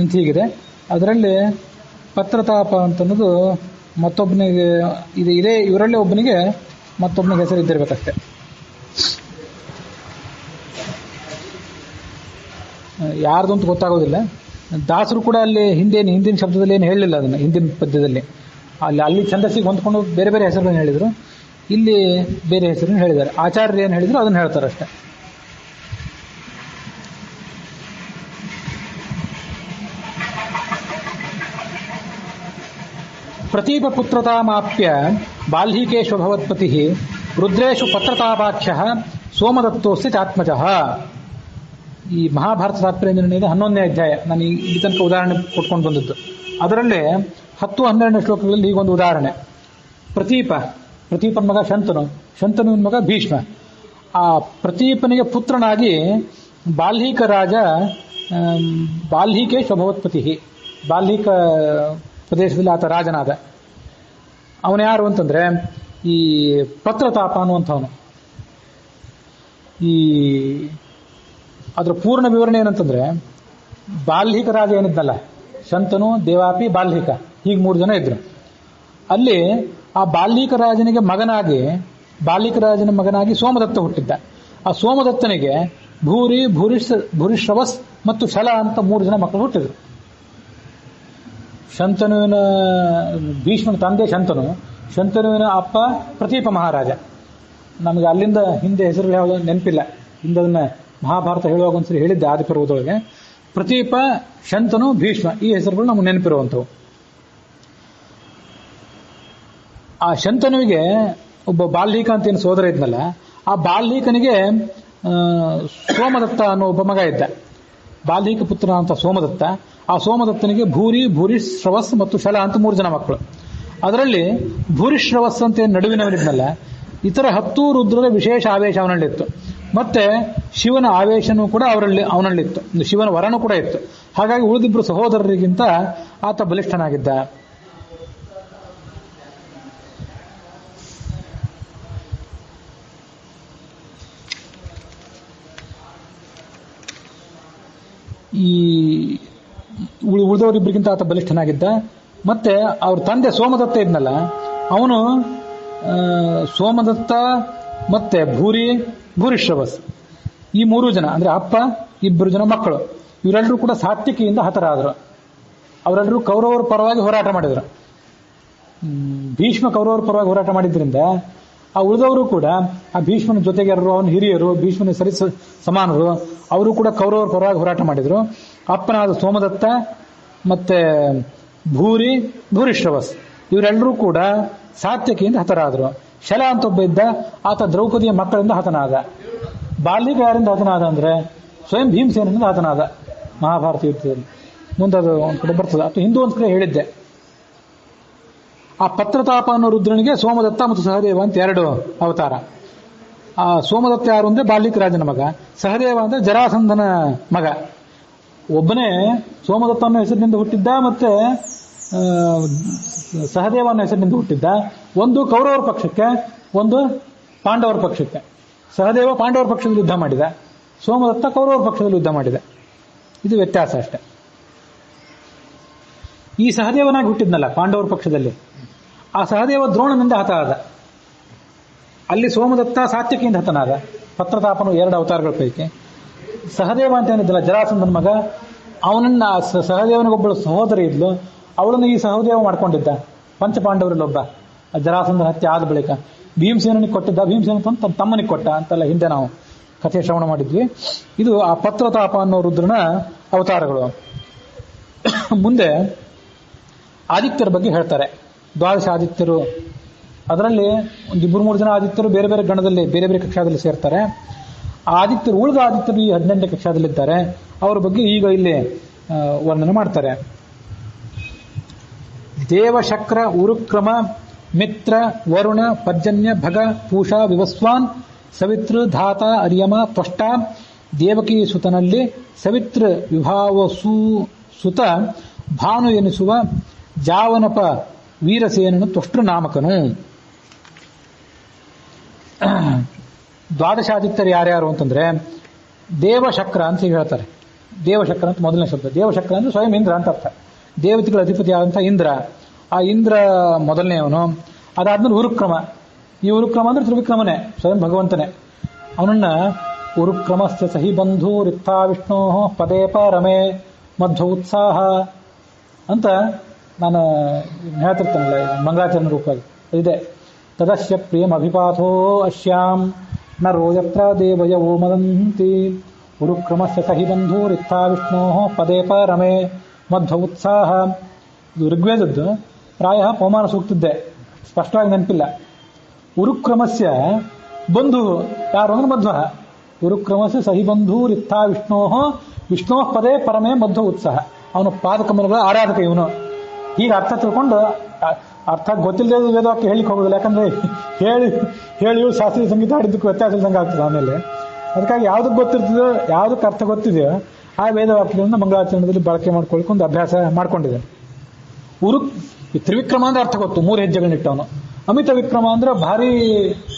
ಅಂತ ಹೀಗಿದೆ. ಅದರಲ್ಲಿ ಪತ್ರತಾಪ ಅಂತನ್ನೋದು ಮತ್ತೊಬ್ಬನಿಗೆ ಇದೇ ಇವರಲ್ಲೇ ಒಬ್ಬನಿಗೆ ಮತ್ತೊಬ್ಬನಿಗೆ ಹೆಸರು ಇದ್ದಿರ್ಬೇಕಷ್ಟೆ. ಯಾರ್ದು ಅಂತ ಗೊತ್ತಾಗೋದಿಲ್ಲ. ದಾಸರು ಕೂಡ ಅಲ್ಲಿ ಹಿಂದಿನ ಶಬ್ದದಲ್ಲಿ ಏನು ಹೇಳಲಿಲ್ಲ, ಅದನ್ನು ಹಿಂದಿನ ಪದ್ಯದಲ್ಲಿ ಅಲ್ಲಿ ಛಂದಸ್ಸಿಗೆ ಹೊಂದ್ಕೊಂಡು ಬೇರೆ ಬೇರೆ ಹೆಸರುಗಳನ್ನು ಹೇಳಿದರು. ಇಲ್ಲಿ ಬೇರೆ ಹೆಸರನ್ನು ಹೇಳಿದ್ದಾರೆ. ಆಚಾರ್ಯರು ಏನು ಹೇಳಿದ್ರು ಅದನ್ನು ಹೇಳ್ತಾರೆ ಅಷ್ಟೆ. ಪ್ರತೀಪ ಪುತ್ರತಾಮಾಪ್ಯ ಬಾಲ್ಹೀಕೇಶು ಭವತ್ಪತಿ ರುದ್ರೇಶು ಪತ್ರತಾಪಾಖ್ಯ ಸೋಮದತ್ತೋಸ್ತಿ ಚಾತ್ಮಜಃ. ಈ ಮಹಾಭಾರತ ತಾತ್ಪರ್ಯ ನಿರ್ಣಯದ 11ನೇ ಅಧ್ಯಾಯ ನಾನು ಈ ತನಕ ಉದಾಹರಣೆ ಕೊಟ್ಕೊಂಡು ಬಂದದ್ದು. ಅದರಲ್ಲೇ 10-12 ಶ್ಲೋಕಗಳಲ್ಲಿ ಹೀಗೊಂದು ಉದಾಹರಣೆ. ಪ್ರತೀಪನ ಮಗ ಶಂತನುವಿನ ಮಗ ಭೀಷ್ಮ. ಆ ಪ್ರತೀಪನಿಗೆ ಪುತ್ರನಾಗಿ ಬಾಲ್ಹೀಕ ರಾಜ ಬಾಲ್ಹೀಕೇಶು ಭವತ್ಪತಿ, ಬಾಲ್ಹೀಕ ಪ್ರದೇಶದಲ್ಲಿ ಆತ ರಾಜನಾದ. ಅವನು ಯಾರು ಅಂತಂದ್ರೆ ಈ ಪತ್ರತಾಪ ಅನ್ನುವಂಥವನು. ಈ ಅದರ ಪೂರ್ಣ ವಿವರಣೆ ಏನಂತಂದ್ರೆ, ಬಾಲ್ಹೀಕ ರಾಜ ಏನಿದ್ನಲ್ಲ, ಶಂತನು, ದೇವಾಪಿ, ಬಾಲ್ಹೀಕ, ಹೀಗೆ 3 ಜನ ಇದ್ರು. ಅಲ್ಲಿ ಆ ಬಾಲ್ಹೀಕ ರಾಜನ ಮಗನಾಗಿ ಸೋಮದತ್ತ ಹುಟ್ಟಿದ್ದ. ಆ ಸೋಮದತ್ತನಿಗೆ ಭೂರಿ, ಭೂರಿಶ್ರವಸ್ ಮತ್ತು ಶಲ ಅಂತ 3 ಜನ ಮಕ್ಕಳು ಹುಟ್ಟಿದ್ರು. ಶಂತನುವಿನ ಭೀಷ್ಮನ ತಂದೆ ಶಂತನುವಿನ ಅಪ್ಪ ಪ್ರತೀಪ ಮಹಾರಾಜ. ನಮಗೆ ಅಲ್ಲಿಂದ ಹಿಂದೆ ಹೆಸರು ಯಾವುದು ನೆನಪಿಲ್ಲ, ಹಿಂದದನ್ನ ಮಹಾಭಾರತ ಹೇಳುವಾಗ ಒಂದ್ಸರಿ ಹೇಳಿದ್ದೆ ಆದಿಪರ್ವದೊಳಗೆ. ಪ್ರತೀಪ, ಶಂತನು, ಭೀಷ್ಮ ಈ ಹೆಸರುಗಳು ನಮಗೆ ನೆನಪಿರುವಂಥವು. ಆ ಶಂತನುವಿಗೆ ಒಬ್ಬ ಬಾಲ್ಹೀಕ ಅಂತ ಏನು ಸೋದರ ಇದ್ನಲ್ಲ, ಆ ಬಾಲ್ಹೀಕನಿಗೆ ಸೋಮದತ್ತ ಅನ್ನೋ ಒಬ್ಬ ಮಗ ಇದ್ದ. ಬಾಲ್ಹೀಕ ಪುತ್ರ ಅಂತ ಸೋಮದತ್ತ. ಆ ಸೋಮದತ್ತನಿಗೆ ಭೂರಿಶ್ರವಸ್ ಮತ್ತು ಶಲ ಅಂತ 3 ಜನ ಮಕ್ಕಳು. ಅದರಲ್ಲಿ ಭೂರಿಶ್ರವಸ್ ಅಂತ ಏನು ನಡುವಿನವನಿದ್ನಲ್ಲ, ಇತರ 10 ರುದ್ರರ ವಿಶೇಷ ಆವೇಶ ಅವನಲ್ಲಿತ್ತು. ಮತ್ತೆ ಶಿವನ ಆವೇಶನೂ ಕೂಡ ಅವನಲ್ಲಿತ್ತು. ಶಿವನ ವರನೂ ಕೂಡ ಇತ್ತು. ಹಾಗಾಗಿ ಉಳಿದಿಬ್ಬರು ಸಹೋದರರಿಗಿಂತ ಆತ ಬಲಿಷ್ಠನಾಗಿದ್ದ. ಈ ಉಳಿದವರಿಬ್ಬರಿಗಿಂತ ಆತ ಬಲಿಷ್ಠನಾಗಿದ್ದ. ಮತ್ತೆ ಅವ್ರ ತಂದೆ ಸೋಮದತ್ತ ಇದ್ನಲ್ಲ, ಅವನು ಸೋಮದತ್ತ ಮತ್ತೆ ಭೂರಿಶ್ರವಸ್ ಈ 3 ಜನ ಅಂದ್ರೆ ಅಪ್ಪ, 2 ಜನ ಮಕ್ಕಳು, ಇವರೆಲ್ಲರೂ ಕೂಡ ಸಾತ್ವಿಕಿಯಿಂದ ಹತರಾದರು. ಅವರೆಲ್ಲರೂ ಕೌರವರ ಪರವಾಗಿ ಹೋರಾಟ ಮಾಡಿದರು. ಭೀಷ್ಮ ಕೌರವರ ಪರವಾಗಿ ಹೋರಾಟ ಮಾಡಿದ್ರಿಂದ ಆ ಉಳಿದವರು ಕೂಡ ಆ ಭೀಷ್ಮನ ಜೊತೆಗಾರರು, ಅವನ ಹಿರಿಯರು, ಭೀಷ್ಮನ ಸರಿ ಸಮಾನರು, ಅವರು ಕೂಡ ಕೌರವರ ಪರವಾಗಿ ಹೋರಾಟ ಮಾಡಿದರು. ಅಪ್ಪನಾದ ಸೋಮದತ್ತ ಮತ್ತೆ ಭೂರಿಶ್ರವಸ್ ಇವರೆಲ್ಲರೂ ಕೂಡ ಸಾತ್ವಿಕಿಯಿಂದ ಹತರಾದರು. ಶಲ ಅಂತ ಒಬ್ಬ ಇದ್ದ, ಆತ ದ್ರೌಪದಿಯ ಮಕ್ಕಳಿಂದ ಹತನಾದ. ಬಾಲ್ಹೀಕ ಯಾರಿಂದ ಹತನಾದ ಅಂದ್ರೆ ಸ್ವಯಂ ಭೀಮಸೇನಿಂದ ಹತನಾದ ಮಹಾಭಾರತ ಯುದ್ಧದಲ್ಲಿ. ಮುಂದದು ಒಂದು ಕಡೆ ಬರ್ತದೆ, ಅಥವಾ ಹಿಂದೂ ಒಂದು ಕಡೆ ಹೇಳಿದ್ದೆ. ಆ ಪತ್ರತಾಪ ಅನ್ನೋ ರುದ್ರನಿಗೆ ಸೋಮದತ್ತ ಮತ್ತು ಸಹದೇವ ಅಂತ 2 ಅವತಾರ. ಆ ಸೋಮದತ್ತ ಯಾರು ಅಂದ್ರೆ ಬಾಲ್ಹೀಕ ರಾಜನ ಮಗ, ಸಹದೇವ ಅಂದ್ರೆ ಜರಾಸಂಧನ ಮಗ. ಒಬ್ಬನೇ ಸೋಮದತ್ತ ಅನ್ನೋ ಹೆಸರಿನಿಂದ ಹುಟ್ಟಿದ್ದ, ಮತ್ತೆ ಸಹದೇವ ಅನ್ನೋ ಹೆಸರಿನಿಂದ ಹುಟ್ಟಿದ್ದ. ಒಂದು ಕೌರವರ ಪಕ್ಷಕ್ಕೆ, ಒಂದು ಪಾಂಡವರ ಪಕ್ಷಕ್ಕೆ. ಸಹದೇವ ಪಾಂಡವರ ಪಕ್ಷದಲ್ಲಿ ಯುದ್ಧ ಮಾಡಿದ, ಸೋಮದತ್ತ ಕೌರವರ ಪಕ್ಷದಲ್ಲಿ ಯುದ್ಧ ಮಾಡಿದ. ಇದು ವ್ಯತ್ಯಾಸ ಅಷ್ಟೆ. ಈ ಸಹದೇವನಾಗಿ ಹುಟ್ಟಿದ್ನಲ್ಲ ಪಾಂಡವರ ಪಕ್ಷದಲ್ಲಿ, ಆ ಸಹದೇವ ದ್ರೋಣನಿಂದ ಹತ ಆದ. ಅಲ್ಲಿ ಸೋಮದತ್ತ ಸಾತ್ವಿಕಿಯಿಂದ ಹತನಾದ. ಪತ್ರತಾಪನು 2 ಅವತಾರಗಳ ಪೈಕಿ. ಸಹದೇವ ಅಂತ ಏನಿದ್ದಲ್ಲ ಜರಾಸಂಧನ ಮಗ, ಅವನನ್ನ ಸಹದೇವನಿಗೊಬ್ಬಳು ಸಹೋದರಿ ಇದ್ಲು, ಅವಳನ್ನು ಈ ಸಹದೇವ ಮಾಡ್ಕೊಂಡಿದ್ದ. ಪಂಚಪಾಂಡವರಲ್ಲೊಬ್ಬ. ಜರಾಸಂಧನ ಹತ್ಯೆ ಆದ ಬಳಿಕ ಭೀಮಸೇನಿಗೆ ಕೊಟ್ಟಿದ್ದ, ಭೀಮಸೇನ ತನ್ನ ತಮ್ಮನಿಗೆ ಕೊಟ್ಟ ಅಂತೆಲ್ಲ ಹಿಂದೆ ನಾವು ಕಥೆ ಶ್ರವಣ ಮಾಡಿದ್ವಿ. ಇದು ಆ ಪತ್ರತಾಪ ಅನ್ನೋ ರುದ್ರನ ಅವತಾರಗಳು. ಮುಂದೆ ಆದಿತ್ಯರ ಬಗ್ಗೆ ಹೇಳ್ತಾರೆ. 12 ಆದಿತ್ಯರು, ಅದರಲ್ಲಿ ಒಂದು 2-3 ಜನ ಆದಿತ್ಯರು ಬೇರೆ ಬೇರೆ ಗಣದಲ್ಲಿ, ಬೇರೆ ಬೇರೆ ಕಕ್ಷಾದಲ್ಲಿ ಸೇರ್ತಾರೆ. ಆ ಆದಿತ್ಯರು, ಉಳಿದ ಆದಿತ್ಯರು ಈ 18ನೇ ಕಕ್ಷಾದಲ್ಲಿದ್ದಾರೆ. ಅವರ ಬಗ್ಗೆ ಈಗ ಇಲ್ಲಿ ವರ್ಣನೆ ಮಾಡ್ತಾರೆ. ದೇವಶಕ್ರ, ಉರುಕ್ರಮ, ಮಿತ್ರ, ವರುಣ, ಪರ್ಜನ್ಯ, ಭಗ, ಪೂಷಾ, ವಿವಸ್ವಾನ್, ಸವಿತೃ, ಧಾತ, ಅರ್ಯಮ, ತ್ವಷ್ಟ, ದೇವಕಿ ಸುತನಲ್ಲಿ ಸವಿತೃ ವಿಭಾವಸುತ ಭಾನು ಎನಿಸುವ ಜಾವನಪ ವೀರಸೇನನು ತ್ವಷ್ಟೃ ನಾಮಕನು. ದ್ವಾದಶಾದಿತ್ಯರು ಯಾರ್ಯಾರು ಅಂತಂದ್ರೆ ದೇವಶಕ್ರ ಅಂತ ಹೇಳ್ತಾರೆ. ದೇವಶಕ್ರ ಅಂತ ಮೊದಲನೇ ಶಬ್ದ. ದೇವಶಕ್ರ ಅಂದ್ರೆ ಸ್ವಯಂ ಇಂದ್ರ ಅಂತ ಅರ್ಥ. ದೇವತೆಗಳ ಅಧಿಪತಿ ಆದಂತ ಇಂದ್ರ. ಆ ಇಂದ್ರ ಮೊದಲನೆಯವನು. ಅದಾದ್ಮೇಲೆ ಉರುಕ್ರಮ. ಈ ಉರುಕ್ರಮ ಅಂದ್ರೆ ತ್ರಿವಿಕ್ರಮನೇ, ಸ್ವಯಂ ಭಗವಂತನೇ. ಅವನನ್ನ ಉರುಕ್ರಮಸ್ಥ ಸಹಿ ಬಂಧು ರಿಕ್ತಾ ವಿಷ್ಣೋ ಪದೇ ಪರಮೇ ಮಧ್ವ ಉತ್ಸಾಹ ಅಂತ ನಾನು ಹೇಳ್ತಿರ್ತೇನಲ್ಲ ಮಂಗಳಾಚರಣ ರೂಪವಾಗಿ ಇದೆ. ತದಸ್ಯ ಪ್ರಿಯಂ ಅಭಿಪಾಥೋ ಅಶ್ಯಾಂ ನರೋ ಯತ್ರ ದೇವಯವೋ ಮದಂತಿ ಉರುಕ್ರಮಸ್ಯ ಸಹಿ ಬಂಧು ರಿಕ್ತಾ ವಿಷ್ಣೋ ಪದೇ ಪರಮೇ ಮಧ್ವ ಉತ್ಸಾಹ. ಇದು ಋಗ್ವೇದದ್ದು, ಪ್ರಾಯ ಪವಮಾನ ಸೂಕ್ತದ್ದೇ, ಸ್ಪಷ್ಟವಾಗಿ ನೆನಪಿಲ್ಲ. ಉರುಕ್ರಮಸ್ಯ ಬಂಧು ಯಾರು ಅಂದ್ರೆ ಮಧ್ವ. ಉರುಕ್ರಮಸ್ಯ ಸಹಿ ಬಂಧು ರಿಕ್ತಾ ವಿಷ್ಣೋ ಪದೇ ಪರಮೇ ಮಧ್ವ ಉತ್ಸಾಹ. ಅವನು ಪಾದಕಮಲಗಳ ಆರಾಧಕ ಇವನು. ಹೀಗೆ ಅರ್ಥ ತಿಳ್ಕೊಂಡು, ಅರ್ಥ ಗೊತ್ತಿಲ್ಲದೆ ವೇದವಾಕ್ಯ ಹೇಳಿಕ್ಕೆ ಹೋಗೋದಿಲ್ಲ. ಯಾಕಂದ್ರೆ ಹೇಳಿ ಶಾಸ್ತ್ರೀಯ ಸಂಗೀತ ಹಾಡಿದ್ದಕ್ಕೆ ವ್ಯತ್ಯಾಸ ಇದ್ದಂಗೆ ಆಗ್ತದೆ ಆಮೇಲೆ. ಅದಕ್ಕಾಗಿ ಯಾವುದಕ್ಕೆ ಗೊತ್ತಿರ್ತದೋ, ಯಾವುದಕ್ಕೆ ಅರ್ಥ ಗೊತ್ತಿದೆಯೋ ಆ ವೇದವಾಕ್ಯದಿಂದ ಮಂಗಳಾಚರಣೆಯಲ್ಲಿ ಬಳಕೆ ಮಾಡ್ಕೊಳ್ಳಿಕ್ಕೆ ಒಂದು ಅಭ್ಯಾಸ ಮಾಡ್ಕೊಂಡಿದೆ. ತ್ರಿವಿಕ್ರಮ ಅಂದ್ರೆ ಅರ್ಥ ಗೊತ್ತು, 3 ಹೆಜ್ಜೆಗಳನ್ನಿಟ್ಟವನು. ಅಮಿತ ವಿಕ್ರಮ ಅಂದ್ರೆ ಭಾರಿ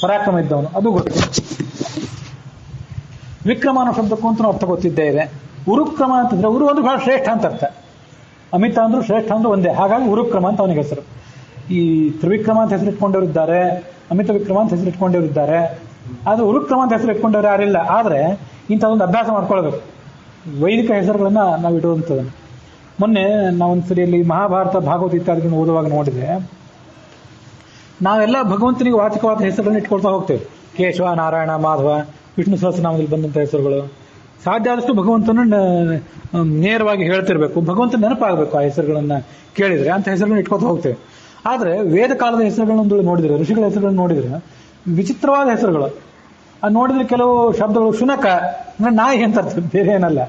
ಪರಾಕ್ರಮ ಇದ್ದವನು, ಅದು ಗೊತ್ತು. ವಿಕ್ರಮ ಅನ್ನೋ ಶಬ್ದಕ್ಕೂ ಅಂತ ಅರ್ಥ ಗೊತ್ತಿದ್ದೇ ಇದೆ. ಉರುಕ್ರಮ ಅಂತಂದ್ರೆ ಉರು ಅಂದ್ರೆ ಬಹಳ ಶ್ರೇಷ್ಠ ಅಂತ ಅರ್ಥ. ಅಮಿತ ಅಂದ್ರು ಶ್ರೇಷ್ಠ ಅಂದ್ರೆ ಒಂದೇ. ಹಾಗಾಗಿ ಉರುಕ್ರಮ ಅಂತ ಅವನಿಗೆ ಹೆಸರು. ಈ ತ್ರಿವಿಕ್ರಮ ಅಂತ ಹೆಸರಿಟ್ಕೊಂಡವರಿದ್ದಾರೆ, ಅಮಿತ ವಿಕ್ರಮ ಅಂತ ಹೆಸರಿಟ್ಕೊಂಡವರಿದ್ದಾರೆ. ಆದ್ರೆ ಉರುಕ್ರಮ ಅಂತ ಹೆಸರಿಟ್ಕೊಂಡವ್ರು ಯಾರಿಲ್ಲ. ಆದ್ರೆ ಇಂಥದೊಂದು ಅಭ್ಯಾಸ ಮಾಡ್ಕೊಳ್ಬೇಕು, ವೈದಿಕ ಹೆಸರುಗಳನ್ನ ನಾವು ಇಡುವಂಥದ್ದನ್ನು. ಮೊನ್ನೆ ನಾವೊಂದ್ಸರಿ ಇಲ್ಲಿ ಮಹಾಭಾರತ ಭಾಗವತ ಇತ್ಯಾದಿಗಳನ್ನು ಓದುವಾಗ ನೋಡಿದ್ರೆ, ನಾವೆಲ್ಲ ಭಗವಂತನಿಗೆ ವಾಚಕವಾದ ಹೆಸರುಗಳನ್ನ ಇಟ್ಕೊಳ್ತಾ ಹೋಗ್ತೇವೆ. ಕೇಶವ, ನಾರಾಯಣ, ಮಾಧವ, ವಿಷ್ಣು ಸಹಸ್ರನಾಮದಲ್ಲಿ ಬಂದಂಥ ಹೆಸರುಗಳು. ಸಾಧ್ಯ ಆದಷ್ಟು ಭಗವಂತನ ನೇರವಾಗಿ ಹೇಳ್ತಿರ್ಬೇಕು, ಭಗವಂತನ ನೆನಪಾಗಬೇಕು ಆ ಹೆಸರುಗಳನ್ನ ಕೇಳಿದ್ರೆ. ಅಂತ ಹೆಸರುಗಳನ್ನ ಇಟ್ಕೊತಾ ಹೋಗ್ತೇವೆ. ಆದ್ರೆ ವೇದ ಕಾಲದ ಹೆಸರುಗಳನ್ನ ನೋಡಿದ್ರೆ, ಋಷಿಗಳ ಹೆಸರುಗಳನ್ನ ನೋಡಿದ್ರೆ ವಿಚಿತ್ರವಾದ ಹೆಸರುಗಳು. ಅದು ನೋಡಿದ್ರೆ ಕೆಲವು ಶಬ್ದಗಳು ಶುನಕ ಅಂದ್ರೆ ನಾಯಿ ಅಂತ ಅರ್ಥ, ಬೇರೆ ಏನಲ್ಲ.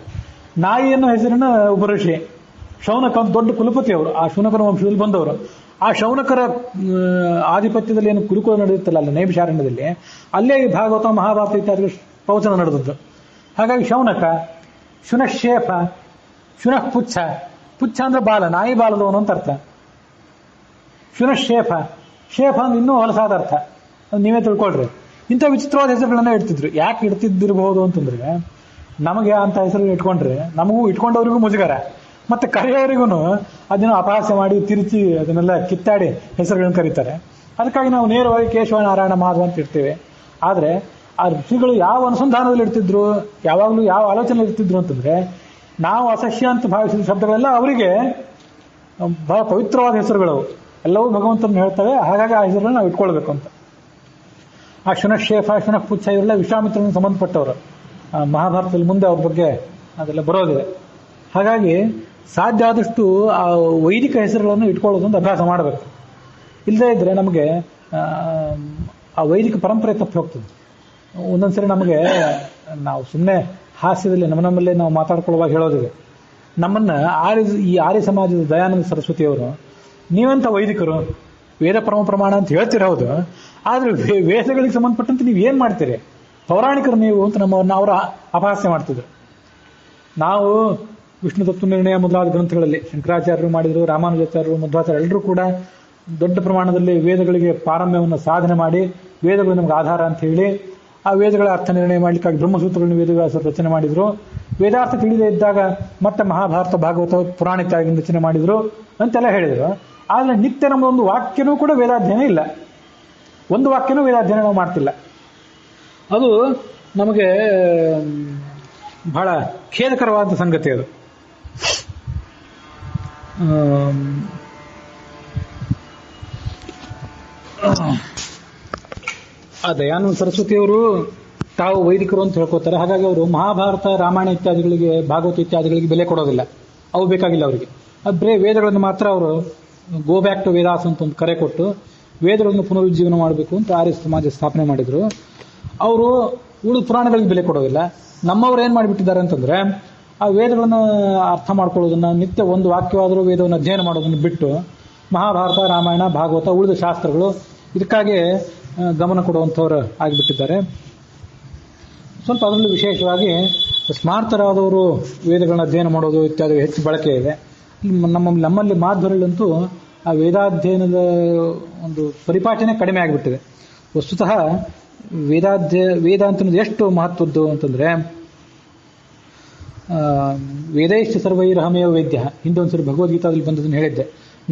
ನಾಯಿ ಅನ್ನೋ ಹೆಸರಿನ ಒಬ್ಬ ಋಷಿ ಶೌನಕ ಅಂತ ದೊಡ್ಡ ಕುಲಪತಿ ಅವರು, ಆ ಶೌನಕರ ವಂಶದಲ್ಲಿ ಬಂದವರು. ಆ ಶೌನಕರ ಆಧಿಪತ್ಯದಲ್ಲಿ ಏನು ಕುರುಕುಲ ನಡೆಯುತ್ತಲ್ಲ ಅಲ್ಲ ನೈಮಿಷಾರಣ್ಯದಲ್ಲಿ, ಅಲ್ಲೇ ಈ ಭಾಗವತ ಮಹಾಭಾರತ ಇತ್ಯಾದಿ ಪ್ರವಚನ ನಡೆದದ್ದು. ಹಾಗಾಗಿ ಶೌನಕ, ಶುನಶೇಫ, ಶುನಃ ಪುಚ್ಛ. ಪುಚ್ಛ ಅಂದ್ರೆ ಬಾಲ, ನಾಯಿ ಬಾಲದವನು ಅಂತ ಅರ್ಥ. ಶುನಶೇಫ, ಶೇಫ ಅಂದ್ರೆ ಇನ್ನೂ ಹೊಲಸಾದ ಅರ್ಥ, ನೀವೇ ತಿಳ್ಕೊಳ್ರಿ. ಇಂಥ ವಿಚಿತ್ರವಾದ ಹೆಸರುಗಳನ್ನ ಇಡ್ತಿದ್ರು. ಯಾಕೆ ಇಡ್ತಿದ್ದಿರಬಹುದು ಅಂತಂದ್ರೆ, ನಮಗೆ ಅಂತ ಹೆಸರು ಇಟ್ಕೊಂಡ್ರೆ ನಮಗೂ ಇಟ್ಕೊಂಡವ್ರಿಗೂ ಮುಜುಗರ, ಮತ್ತೆ ಕರೆಯವರಿಗೂ ಅದನ್ನು ಅಪಹಾಸ್ಯ ಮಾಡಿ ತಿರುಚಿ ಅದನ್ನೆಲ್ಲ ಕಿತ್ತಾಡಿ ಹೆಸರುಗಳನ್ನು ಕರೀತಾರೆ. ಅದಕ್ಕಾಗಿ ನಾವು ನೇರವಾಗಿ ಕೇಶವ, ನಾರಾಯಣ, ಮಾಧವ ಅಂತ ಇಡ್ತೇವೆ. ಆದ್ರೆ ಆ ಋಷಿಗಳು ಯಾವ ಅನುಸಂಧಾನದಲ್ಲಿ ಇಡ್ತಿದ್ರು, ಯಾವಾಗಲೂ ಯಾವ ಆಲೋಚನೆ ಇರ್ತಿದ್ರು ಅಂತಂದ್ರೆ, ನಾವು ಅಸಹ್ಯ ಅಂತ ಭಾವಿಸಿದ ಶಬ್ದಗಳೆಲ್ಲ ಅವರಿಗೆ ಬಹಳ ಪವಿತ್ರವಾದ ಹೆಸರುಗಳು, ಎಲ್ಲವೂ ಭಗವಂತನ ಹೇಳ್ತವೆ. ಹಾಗಾಗಿ ಆ ಹೆಸರುಗಳನ್ನ ನಾವು ಇಟ್ಕೊಳ್ಬೇಕು ಅಂತ. ಆ ಶುನಶೇಫ, ಶುನಃ ಪುಚ್ಛ ಇವರೆಲ್ಲ ವಿಶ್ವಾಮಿತ್ರನಿಗೆ ಸಂಬಂಧಪಟ್ಟವರು. ಮಹಾಭಾರತದಲ್ಲಿ ಮುಂದೆ ಅವ್ರ ಬಗ್ಗೆ ಅದೆಲ್ಲ ಬರೋದಿದೆ. ಹಾಗಾಗಿ ಸಾಧ್ಯ ಆದಷ್ಟು ಆ ವೈದಿಕ ಹೆಸರುಗಳನ್ನು ಇಟ್ಕೊಳ್ಳೋದೊಂದು ಅಭ್ಯಾಸ ಮಾಡಬೇಕು. ಇಲ್ಲದೇ ಇದ್ರೆ ನಮಗೆ ಆ ವೈದಿಕ ಪರಂಪರೆ ತಪ್ಪಿ ಹೋಗ್ತದೆ. ಒಂದೊಂದ್ಸರಿ ನಮಗೆ ನಾವು ಸುಮ್ಮನೆ ಹಾಸ್ಯದಲ್ಲಿ ನಮ್ಮಲ್ಲೇ ನಾವು ಮಾತಾಡ್ಕೊಳ್ಳುವಾಗ ಹೇಳೋದಿದೆ. ನಮ್ಮನ್ನ ಈ ಆರ್ಯ ಸಮಾಜದ ದಯಾನಂದ ಸರಸ್ವತಿಯವರು, ನೀವಂತ ವೈದಿಕರು ವೇದ ಪರಮ ಪ್ರಮಾಣ ಅಂತ ಹೇಳ್ತಿರೋದು, ಆದ್ರೆ ವೇದಗಳಿಗೆ ಸಂಬಂಧಪಟ್ಟಂತೆ ನೀವು ಏನ್ ಮಾಡ್ತೀರಿ, ಪೌರಾಣಿಕರು ನೀವು ಅಂತ ನಮ್ಮನ್ನ ಅವರ ಅಪಹಾಸ್ಯ ಮಾಡ್ತಿದ್ರು. ನಾವು ವಿಷ್ಣು ತತ್ವ ನಿರ್ಣಯ ಮೊದಲಾದ ಗ್ರಂಥಗಳಲ್ಲಿ ಶಂಕರಾಚಾರ್ಯರು ಮಾಡಿದ್ರು, ರಾಮಾನುಜಾಚಾರ್ಯರು, ಮಧ್ವಾಚಾರ್ಯ ಎಲ್ಲರೂ ಕೂಡ ದೊಡ್ಡ ಪ್ರಮಾಣದಲ್ಲಿ ವೇದಗಳಿಗೆ ಪಾರಮ್ಯವನ್ನು ಸಾಧನೆ ಮಾಡಿ, ವೇದಗಳು ನಮ್ಗೆ ಆಧಾರ ಅಂತ ಹೇಳಿ ಆ ವೇದಗಳ ಅರ್ಥ ನಿರ್ಣಯ ಮಾಡ್ಲಿಕ್ಕಾಗಿ ಬ್ರಹ್ಮಸೂತ್ರಗಳನ್ನು ವೇದವ್ಯಾಸರು ರಚನೆ ಮಾಡಿದ್ರು. ವೇದಾರ್ಥ ತಿಳಿದೇ ಇದ್ದಾಗ ಮತ್ತೆ ಮಹಾಭಾರತ, ಭಾಗವತ, ಪುರಾಣ ಇತ್ಯಾದಿ ರಚನೆ ಮಾಡಿದ್ರು ಅಂತೆಲ್ಲ ಹೇಳಿದ್ರು. ಆದ್ರೆ ನಿತ್ಯ ನಮ್ಮದೊಂದು ವಾಕ್ಯನೂ ಕೂಡ ವೇದಾಧ್ಯಯನ ಇಲ್ಲ, ಒಂದು ವಾಕ್ಯನೂ ವೇದಾಧ್ಯಯನ ನಾವು ಮಾಡ್ತಿಲ್ಲ. ಅದು ನಮಗೆ ಬಹಳ ಖೇದಕರವಾದ ಸಂಗತಿ. ಅದು ದಯಾನಂದ ಸರಸ್ವತಿಯವರು ತಾವು ವೈದಿಕರು ಅಂತ ಹೇಳ್ಕೊತಾರೆ. ಹಾಗಾಗಿ ಅವರು ಮಹಾಭಾರತ, ರಾಮಾಯಣ ಇತ್ಯಾದಿಗಳಿಗೆ, ಭಾಗವತ ಇತ್ಯಾದಿಗಳಿಗೆ ಬೆಲೆ ಕೊಡೋದಿಲ್ಲ. ಅವು ಬೇಕಾಗಿಲ್ಲ ಅವರಿಗೆ. ಬರೇ ವೇದಗಳನ್ನು ಮಾತ್ರ ಅವರು ಗೋ ಬ್ಯಾಕ್ ಟು ವೇದಾಸ್ ಅಂತ ಒಂದು ಕರೆ ಕೊಟ್ಟು ವೇದಗಳನ್ನು ಪುನರುಜ್ಜೀವನ ಮಾಡಬೇಕು ಅಂತ ಆರ್ಯ ಸಮಾಜ ಸ್ಥಾಪನೆ ಮಾಡಿದ್ರು. ಅವರು ಉಳಿದ ಪುರಾಣಗಳಿಗೆ ಬೆಲೆ ಕೊಡೋದಿಲ್ಲ. ನಮ್ಮವ್ರು ಏನ್ ಮಾಡಿಬಿಟ್ಟಿದ್ದಾರೆ ಅಂತಂದ್ರೆ, ಆ ವೇದಗಳನ್ನು ಅರ್ಥ ಮಾಡ್ಕೊಳ್ಳೋದನ್ನ, ನಿತ್ಯ ಒಂದು ವಾಕ್ಯವಾದರೂ ವೇದವನ್ನು ಅಧ್ಯಯನ ಮಾಡೋದನ್ನು ಬಿಟ್ಟು ಮಹಾಭಾರತ, ರಾಮಾಯಣ, ಭಾಗವತ, ಉಳಿದ ಶಾಸ್ತ್ರಗಳು ಇದಕ್ಕಾಗಿ ಗಮನ ಕೊಡುವಂಥವ್ರು ಆಗಿಬಿಟ್ಟಿದ್ದಾರೆ. ಸ್ವಲ್ಪ ಅದರಲ್ಲೂ ವಿಶೇಷವಾಗಿ ಸ್ಮಾರ್ತರಾದವರು ವೇದಗಳನ್ನ ಅಧ್ಯಯನ ಮಾಡೋದು ಇತ್ಯಾದಿ ಹೆಚ್ಚು ಬಳಕೆ ಇದೆ. ನಮ್ಮಲ್ಲಿ ಮಾಧ್ವರಲ್ಲಂತೂ ಆ ವೇದಾಧ್ಯಯನದ ಒಂದು ಪರಿಪಾಠನೆ ಕಡಿಮೆ ಆಗಿಬಿಟ್ಟಿದೆ. ವಸ್ತುತಃ ವೇದ ಅಂತಂದ್ರೆ ಎಷ್ಟು ಮಹತ್ವದ್ದು ಅಂತಂದ್ರೆ ವೇದೈಶ್ಚ ಸರ್ವೈರಹಮೇವ ವೇದ್ಯ. ಹಿಂದೆ ಒಂದ್ಸರಿ ಭಗವದ್ಗೀತಾದಲ್ಲಿ ಬಂದದನ್ನು ಹೇಳಿದ್ದೆ.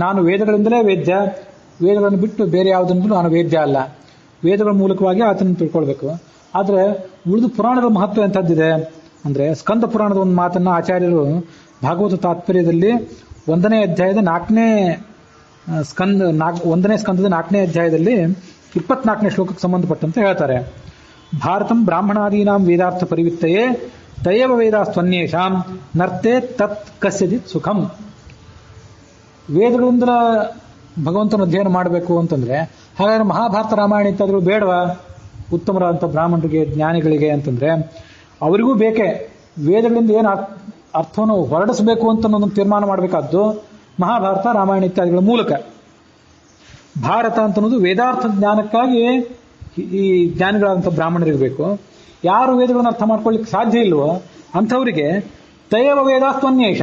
ನಾನು ವೇದಗಳಿಂದಲೇ ವೇದ್ಯ, ವೇದಗಳನ್ನು ಬಿಟ್ಟು ಬೇರೆ ಯಾವುದನ್ನು ನಾನು ವೇದ್ಯ ಅಲ್ಲ. ವೇದಗಳ ಮೂಲಕವಾಗಿ ಆತನನ್ನು ತಿಳ್ಕೊಳ್ಬೇಕು. ಆದರೆ ಉಳಿದು ಪುರಾಣಗಳ ಮಹತ್ವ ಎಂಥದ್ದಿದೆ ಅಂದ್ರೆ, ಸ್ಕಂದ ಪುರಾಣದ ಒಂದು ಮಾತನ್ನ ಆಚಾರ್ಯರು ಭಾಗವತ ತಾತ್ಪರ್ಯದಲ್ಲಿ 1ನೇ ಅಧ್ಯಾಯದ 4ನೇ ಸ್ಕಂದದ 4ನೇ ಅಧ್ಯಾಯದಲ್ಲಿ 24ನೇ ಶ್ಲೋಕಕ್ಕೆ ಸಂಬಂಧಪಟ್ಟಂತೆ ಹೇಳ್ತಾರೆ. ಭಾರತಂ ಬ್ರಾಹ್ಮಣಾದೀನಾಂ ವೇದಾರ್ಥ ಪರಿವಿತ್ತಯೇ ತಯವ ವೇದಾಸ್ತ್ವನ್ಯೇಷಾಂ ನರ್ತೆ ತತ್ ಕಸ್ಯಜಿತ್ ಸುಖಂ. ವೇದಗಳಿಂದ ಭಗವಂತನ ಅಧ್ಯಯನ ಮಾಡಬೇಕು ಅಂತಂದ್ರೆ ಹಾಗಾದ್ರೆ ಮಹಾಭಾರತ ರಾಮಾಯಣ ಇತ್ಯಾದಿಗಳು ಬೇಡವಾ ಉತ್ತಮರಾದಂಥ ಬ್ರಾಹ್ಮಣರಿಗೆ, ಜ್ಞಾನಿಗಳಿಗೆ ಅಂತಂದ್ರೆ ಅವರಿಗೂ ಬೇಕೇ. ವೇದಗಳಿಂದ ಏನು ಅರ್ಥವನ್ನು ಹೊರಡಿಸಬೇಕು ಅಂತ ಅನ್ನೋದನ್ನು ತೀರ್ಮಾನ ಮಾಡಬೇಕಾದ್ದು ಮಹಾಭಾರತ ರಾಮಾಯಣ ಇತ್ಯಾದಿಗಳ ಮೂಲಕ. ಭಾರತ ಅಂತ ಅನ್ನೋದು ವೇದಾರ್ಥ ಜ್ಞಾನಕ್ಕಾಗಿ ಈ ಜ್ಞಾನಿಗಳಾದಂಥ ಬ್ರಾಹ್ಮಣರಿರಬೇಕು. ಯಾರು ವೇದಗಳನ್ನು ಅರ್ಥ ಮಾಡ್ಕೊಳ್ಳಿಕ್ಕೆ ಸಾಧ್ಯ ಇಲ್ವೋ ಅಂಥವರಿಗೆ ತಯವ ವೇದಾಸ್ತ್ವನ್ಯೇಷ,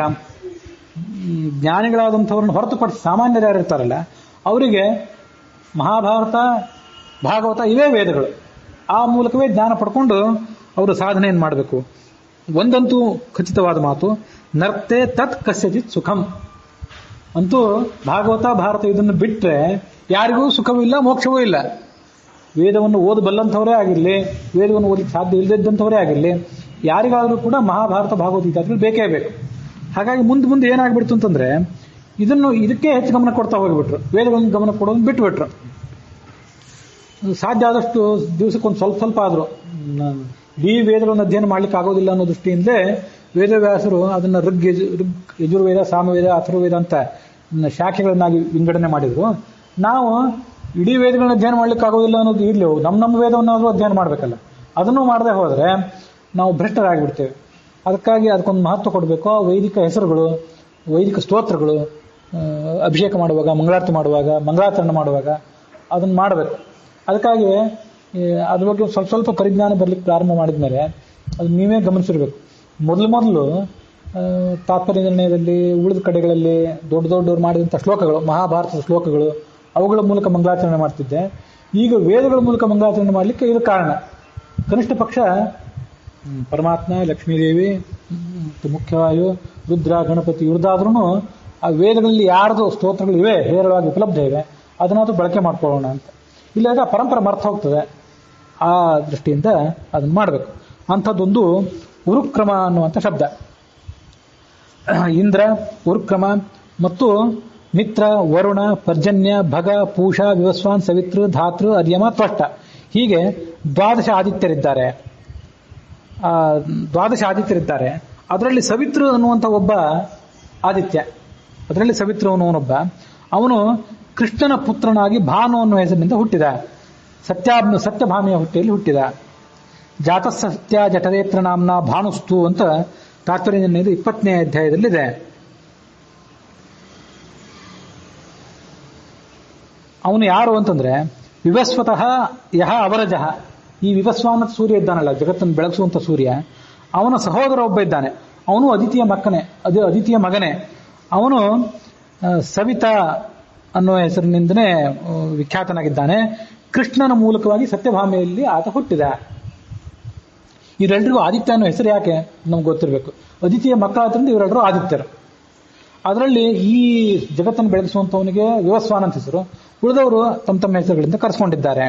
ಜ್ಞಾನಿಗಳಾದಂಥವ್ರನ್ನ ಹೊರತುಪಡಿಸಿ ಸಾಮಾನ್ಯರು ಯಾರಿರ್ತಾರಲ್ಲ ಅವರಿಗೆ ಮಹಾಭಾರತ ಭಾಗವತ ಇವೇ ವೇದಗಳು. ಆ ಮೂಲಕವೇ ಜ್ಞಾನ ಪಡ್ಕೊಂಡು ಅವರು ಸಾಧನೆಯನ್ನು ಮಾಡಬೇಕು. ಒಂದಂತೂ ಖಚಿತವಾದ ಮಾತು, ನರ್ತೆ ತತ್ ಕಸ್ಯಚಿತ್ ಸುಖಂ. ಅಂತೂ ಭಾಗವತ ಭಾರತ ಇದನ್ನು ಬಿಟ್ಟರೆ ಯಾರಿಗೂ ಸುಖವೂ ಇಲ್ಲ, ಮೋಕ್ಷವೂ ಇಲ್ಲ. ವೇದವನ್ನು ಓದಬಲ್ಲಂಥವರೇ ಆಗಿರಲಿ, ವೇದವನ್ನು ಓದಲಿಕ್ಕೆ ಸಾಧ್ಯ ಇಲ್ಲದಿದ್ದಂಥವರೇ ಆಗಿರಲಿ, ಯಾರಿಗಾದರೂ ಕೂಡ ಮಹಾಭಾರತ ಭಾಗವತ ಇತ್ಯಾದಿಗಳು ಬೇಕೇ ಬೇಕು. ಹಾಗಾಗಿ ಮುಂದೆ ಏನಾಗ್ಬಿಡ್ತು ಅಂತಂದ್ರೆ ಇದಕ್ಕೆ ಹೆಚ್ಚು ಗಮನ ಕೊಡ್ತಾ ಹೋಗಿಬಿಟ್ರು, ವೇದಗಳನ್ನು ಗಮನ ಕೊಡೋದನ್ನು ಬಿಟ್ಟುಬಿಟ್ರು. ಸಾಧ್ಯ ಆದಷ್ಟು ದಿವಸಕ್ಕೊಂದು ಸ್ವಲ್ಪ ಆದರೂ ಇಡೀ ವೇದಗಳನ್ನು ಅಧ್ಯಯನ ಮಾಡ್ಲಿಕ್ಕೆ ಆಗೋದಿಲ್ಲ ಅನ್ನೋ ದೃಷ್ಟಿಯಿಂದಲೇ ವೇದವ್ಯಾಸರು ಅದನ್ನು ಋಗ್ ಯಜುರ್ವೇದ, ಸಾಮವೇದ, ಅಥರ್ವವೇದ ಅಂತ ಶಾಖೆಗಳನ್ನಾಗಿ ವಿಂಗಡಣೆ ಮಾಡಿದ್ರು. ನಾವು ಇಡೀ ವೇದಗಳನ್ನ ಅಧ್ಯಯನ ಮಾಡ್ಲಿಕ್ಕೆ ಆಗೋದಿಲ್ಲ ಅನ್ನೋದು ಇರಲಿ, ನಮ್ಮ ವೇದವನ್ನಾದರೂ ಅಧ್ಯಯನ ಮಾಡಬೇಕಲ್ಲ. ಅದನ್ನು ಮಾಡದೆ ಹೋದರೆ ನಾವು ಭ್ರಷ್ಟರಾಗಿಬಿಡ್ತೇವೆ. ಅದಕ್ಕಾಗಿ ಅದಕ್ಕೊಂದು ಮಹತ್ವ ಕೊಡಬೇಕು. ವೈದಿಕ ಹೆಸರುಗಳು, ವೈದಿಕ ಸ್ತೋತ್ರಗಳು, ಅಭಿಷೇಕ ಮಾಡುವಾಗ, ಮಂಗಳಾರತಿ ಮಾಡುವಾಗ, ಮಂಗಳಾಚರಣೆ ಮಾಡುವಾಗ ಅದನ್ನು ಮಾಡಬೇಕು. ಅದಕ್ಕಾಗಿ ಅದ್ರ ಬಗ್ಗೆ ಸ್ವಲ್ಪ ಪರಿಜ್ಞಾನ ಬರಲಿಕ್ಕೆ ಪ್ರಾರಂಭ ಮಾಡಿದ ಮೇಲೆ ಅದು ನೀವೇ ಗಮನಿಸಿರ್ಬೇಕು. ಮೊದಲು ತಾತ್ಪರ್ಯ ನಿರ್ಣಯದಲ್ಲಿ ಉಳಿದ ಕಡೆಗಳಲ್ಲಿ ದೊಡ್ಡವರು ಮಾಡಿದಂಥ ಶ್ಲೋಕಗಳು, ಮಹಾಭಾರತದ ಶ್ಲೋಕಗಳು, ಅವುಗಳ ಮೂಲಕ ಮಂಗಳಾಚರಣೆ ಮಾಡ್ತಿದ್ದೆ. ಈಗ ವೇದಗಳ ಮೂಲಕ ಮಂಗಳಾಚರಣೆ ಮಾಡಲಿಕ್ಕೆ ಇದು ಕಾರಣ. ಕನಿಷ್ಠ ಪಕ್ಷ ಪರಮಾತ್ಮ, ಲಕ್ಷ್ಮೀದೇವಿ, ಮುಖ್ಯವಾಯು, ರುದ್ರ, ಗಣಪತಿ ಇವ್ರದ್ದಾದ್ರೂ ಆ ವೇದಗಳಲ್ಲಿ ಯಾರ್ದು ಸ್ತೋತ್ರಗಳು ಇವೆ, ಹೇರಳವಾಗಿ ಉಪಲಬ್ಧ ಇವೆ, ಅದನ್ನಾದ್ರೂ ಬಳಕೆ ಮಾಡ್ಕೊಳ್ಳೋಣ ಅಂತ. ಇಲ್ಲಾಗ ಪರಂಪರೆ ಮರ್ತ ಹೋಗ್ತದೆ. ಆ ದೃಷ್ಟಿಯಿಂದ ಅದನ್ನು ಮಾಡಬೇಕು. ಅಂಥದ್ದೊಂದು ಉರುಕ್ರಮ ಅನ್ನುವಂಥ ಶಬ್ದ. ಇಂದ್ರ, ಉರುಕ್ರಮ ಮತ್ತು ಮಿತ್ರ, ವರುಣ, ಪರ್ಜನ್ಯ, ಭಗ, ಪೂಷ, ವಿವಸ್ವಾನ್, ಸವಿತೃ, ಧಾತೃ, ಅರ್ಯಮ, ತ್ವಷ್ಟ, ಹೀಗೆ 12 ಆದಿತ್ಯರಿದ್ದಾರೆ. 12 ಆದಿತ್ಯರಿದ್ದಾರೆ. ಅದರಲ್ಲಿ ಸವಿತೃ ಅನ್ನುವಂಥ ಒಬ್ಬ ಆದಿತ್ಯ, ಅದರಲ್ಲಿ ಸವಿತೃ ಅನ್ನುವನೊಬ್ಬ, ಅವನು ಕೃಷ್ಣನ ಪುತ್ರನಾಗಿ ಭಾನು ಅನ್ನುವ ಹೆಸರಿನಿಂದ ಹುಟ್ಟಿದ. ಸತ್ಯಭಾಮಿಯ ಹುಟ್ಟಿಯಲ್ಲಿ ಹುಟ್ಟಿದ. ಜಾತ ಸತ್ಯ ಜಠರೇತ್ರ ನಾಮ್ನ ಭಾನುಸ್ತು ಅಂತ ತಾತ್ಪರ್ಯ 20ನೇ ಅಧ್ಯಾಯದಲ್ಲಿದೆ. ಅವನು ಯಾರು ಅಂತಂದ್ರೆ ವಿವಸ್ವತಃ ಯಹ ಅವರಜಃ. ಈ ವಿವಸ್ವಾನ ಸೂರ್ಯ ಇದ್ದಾನಲ್ಲ, ಜಗತ್ತನ್ನು ಬೆಳಗಿಸುವಂತ ಸೂರ್ಯ, ಅವನ ಸಹೋದರ ಒಬ್ಬ ಇದ್ದಾನೆ. ಅವನು ಅದಿತಿಯ ಮಗನೇ. ಅವನು ಸವಿತಾ ಅನ್ನುವ ಹೆಸರಿನಿಂದನೇ ವಿಖ್ಯಾತನಾಗಿದ್ದಾನೆ. ಕೃಷ್ಣನ ಮೂಲಕವಾಗಿ ಸತ್ಯಭಾಮೆಯಲ್ಲಿ ಆತ ಹುಟ್ಟಿದ. ಇವರೆಲ್ಲರಿಗೂ ಆದಿತ್ಯ ಅನ್ನೋ ಹೆಸರು ಯಾಕೆ ನಮ್ಗೆ ಗೊತ್ತಿರಬೇಕು. ಅದಿತಿಯ ಮಕ್ಕಳಾದ್ರಿಂದ ಇವರೆಲ್ಲರೂ ಆದಿತ್ಯರು. ಅದರಲ್ಲಿ ಈ ಜಗತ್ತನ್ನು ಬೆಳಗಿಸುವಂತವನಿಗೆ ವಿವಸ್ವಾನ ಅಂತ ಹೆಸರು, ಉಳಿದವರು ತಮ್ಮ ಹೆಸರುಗಳಿಂದ ಕರೆಸ್ಕೊಂಡಿದ್ದಾರೆ.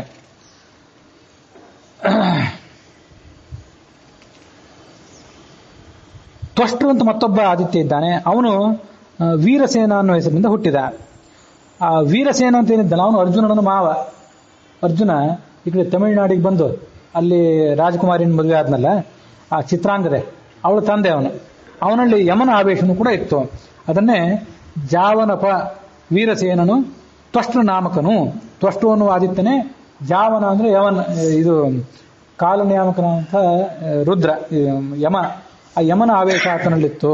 ತ್ವಷ್ಟೃ ಅಂತ ಮತ್ತೊಬ್ಬ ಆದಿತ್ಯ ಇದ್ದಾನೆ. ಅವನು ವೀರಸೇನ ಅನ್ನೋ ಹೆಸರಿನಿಂದ ಹುಟ್ಟಿದ. ಆ ವೀರಸೇನ ಅಂತ ಏನಿದ್ದಾನೆ ಅವನು ಅರ್ಜುನನ ಮಾವ. ಅರ್ಜುನ ಈ ಕಡೆ ತಮಿಳುನಾಡಿಗೆ ಬಂದು ಅಲ್ಲಿ ರಾಜಕುಮಾರಿನ ಮದುವೆ ಆದ್ನಲ್ಲ, ಆ ಚಿತ್ರಾಂಗದೆ, ಅವಳು ತಂದೆ ಅವನು. ಅವನಲ್ಲಿ ಯಮನ ಆವೇಶನೂ ಕೂಡ ಇತ್ತು. ಅದನ್ನೇ ಜಾವನಪ ವೀರಸೇನನು ತ್ವಷ್ಟೃ ನಾಮಕನು. ತ್ವಷ್ಟು ಅನ್ನುವ ಆದಿತ್ಯನೇ, ಜಾವನ ಅಂದ್ರೆ ಯವನ, ಇದು ಕಾಲನಿಯಾಮಕನ ಅಂತ ರುದ್ರ, ಯಮ. ಆ ಯಮನ ಆವೇಶ ಆತನಲ್ಲಿತ್ತು.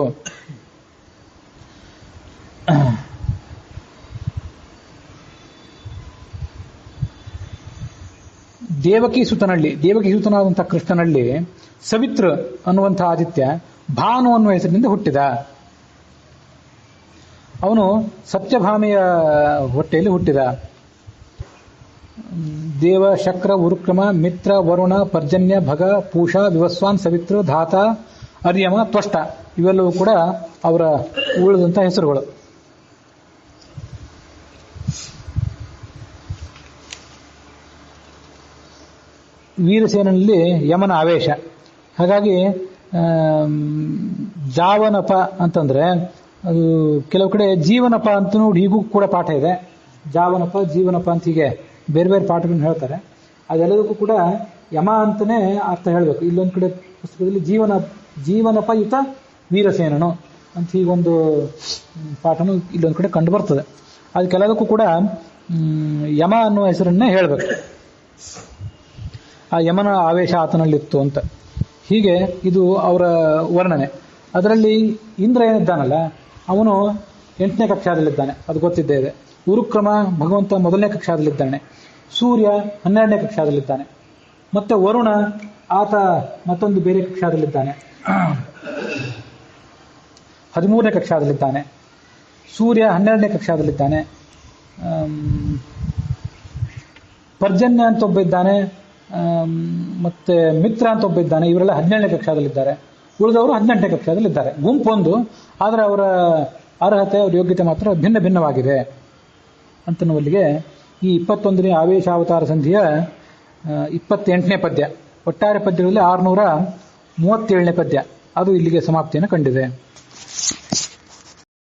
ದೇವಕೀಸುತನಾದಂತಹ ಕೃಷ್ಣನಲ್ಲಿ ಸವಿತೃ ಅನ್ನುವಂತಹ ಆದಿತ್ಯ ಭಾನು ಅನ್ನುವ ಹೆಸರಿನಿಂದ ಹುಟ್ಟಿದ. ಅವನು ಸತ್ಯಭಾಮೆಯ ಹೊಟ್ಟೆಯಲ್ಲಿ ಹುಟ್ಟಿದ. ದೇವ, ಶಕ್ರ, ಉರುಕ್ರಮ, ಮಿತ್ರ, ವರುಣ, ಪರ್ಜನ್ಯ, ಭಗ, ಪೂಷ, ವಿವಸ್ವಾನ್, ಸವಿತೃ, ಧಾತ, ಅರ್ಯಮ, ತ್ವಷ್ಟ ಇವೆಲ್ಲವೂ ಕೂಡ ಅವರ ಉಳಿದಂತ ಹೆಸರುಗಳು. ವೀರಸೇನಲ್ಲಿ ಯಮನ ಆವೇಶ. ಹಾಗಾಗಿ ಜಾವನಪ ಅಂತಂದ್ರೆ ಅದು ಕೆಲವು ಕಡೆ ಜೀವನಪ ಅಂತ ನೋಡಿ ಹೀಗೂ ಕೂಡ ಪಾಠ ಇದೆ. ಜಾವನಪ, ಜೀವನಪ ಅಂತ ಹೀಗೆ ಬೇರೆ ಬೇರೆ ಪಾಠಗಳನ್ನ ಹೇಳ್ತಾರೆ. ಅದೆಲ್ಲದಕ್ಕೂ ಕೂಡ ಯಮ ಅಂತಾನೆ ಅರ್ಥ ಹೇಳ್ಬೇಕು. ಇಲ್ಲೊಂದು ಕಡೆ ಪುಸ್ತಕದಲ್ಲಿ ಜೀವನಪಯುತ ವೀರಸೇನನು ಅಂತ ಹೀಗೊಂದು ಪಾಠನು ಇಲ್ಲೊಂದು ಕಡೆ ಕಂಡು ಬರ್ತದೆ. ಅದಕ್ಕೆಲ್ಲದಕ್ಕೂ ಕೂಡ ಯಮ ಅನ್ನುವ ಹೆಸರನ್ನೇ ಹೇಳ್ಬೇಕು. ಆ ಯಮನ ಆವೇಶ ಆತನಲ್ಲಿತ್ತು ಅಂತ. ಹೀಗೆ ಇದು ಅವರ ವರ್ಣನೆ. ಅದರಲ್ಲಿ ಇಂದ್ರ ಏನಿದ್ದಾನಲ್ಲ ಅವನು 8ನೇ ಕಕ್ಷಾದಲ್ಲಿದ್ದಾನೆ, ಅದು ಗೊತ್ತಿದ್ದೇ ಇದೆ. ಉರುಕ್ರಮ ಭಗವಂತ 1ನೇ ಕಕ್ಷಾದಲ್ಲಿದ್ದಾನೆ. ಸೂರ್ಯ 12ನೇ ಕಕ್ಷಾದಲ್ಲಿದ್ದಾನೆ. ಮತ್ತೆ ವರುಣ ಆತ ಮತ್ತೊಂದು ಬೇರೆ ಕಕ್ಷಾದಲ್ಲಿದ್ದಾನೆ, 13ನೇ ಕಕ್ಷಾದಲ್ಲಿದ್ದಾನೆ. ಸೂರ್ಯ 12ನೇ ಕಕ್ಷಾದಲ್ಲಿದ್ದಾನೆ. ಪರ್ಜನ್ಯ ಅಂತ ಒಬ್ಬ ಇದ್ದಾನೆ, ಮತ್ತೆ ಮಿತ್ರ ಅಂತ ಒಬ್ಬ ಇದ್ದಾನೆ. ಇವರೆಲ್ಲ 17ನೇ ಕಕ್ಷಾದಲ್ಲಿದ್ದಾರೆ. ಉಳಿದವರು 18ನೇ ಕಕ್ಷಾದಲ್ಲಿದ್ದಾರೆ. ಗುಂಪೊಂದು, ಆದರೆ ಅವರ ಅರ್ಹತೆ, ಅವರ ಯೋಗ್ಯತೆ ಮಾತ್ರ ಭಿನ್ನ ಭಿನ್ನವಾಗಿದೆ ಅಂತನ್ನುವಲ್ಲಿಗೆ ಈ 21ನೇ ಆವೇಶಾವತಾರ ಸಂಧಿಯ 28ನೇ ಪದ್ಯ. ಒಟ್ಟಾರೆ ಪದ್ಯಗಳಲ್ಲಿ 637ನೇ ಪದ್ಯ ಅದು ಇಲ್ಲಿಗೆ ಸಮಾಪ್ತಿಯನ್ನು ಕಂಡಿದೆ.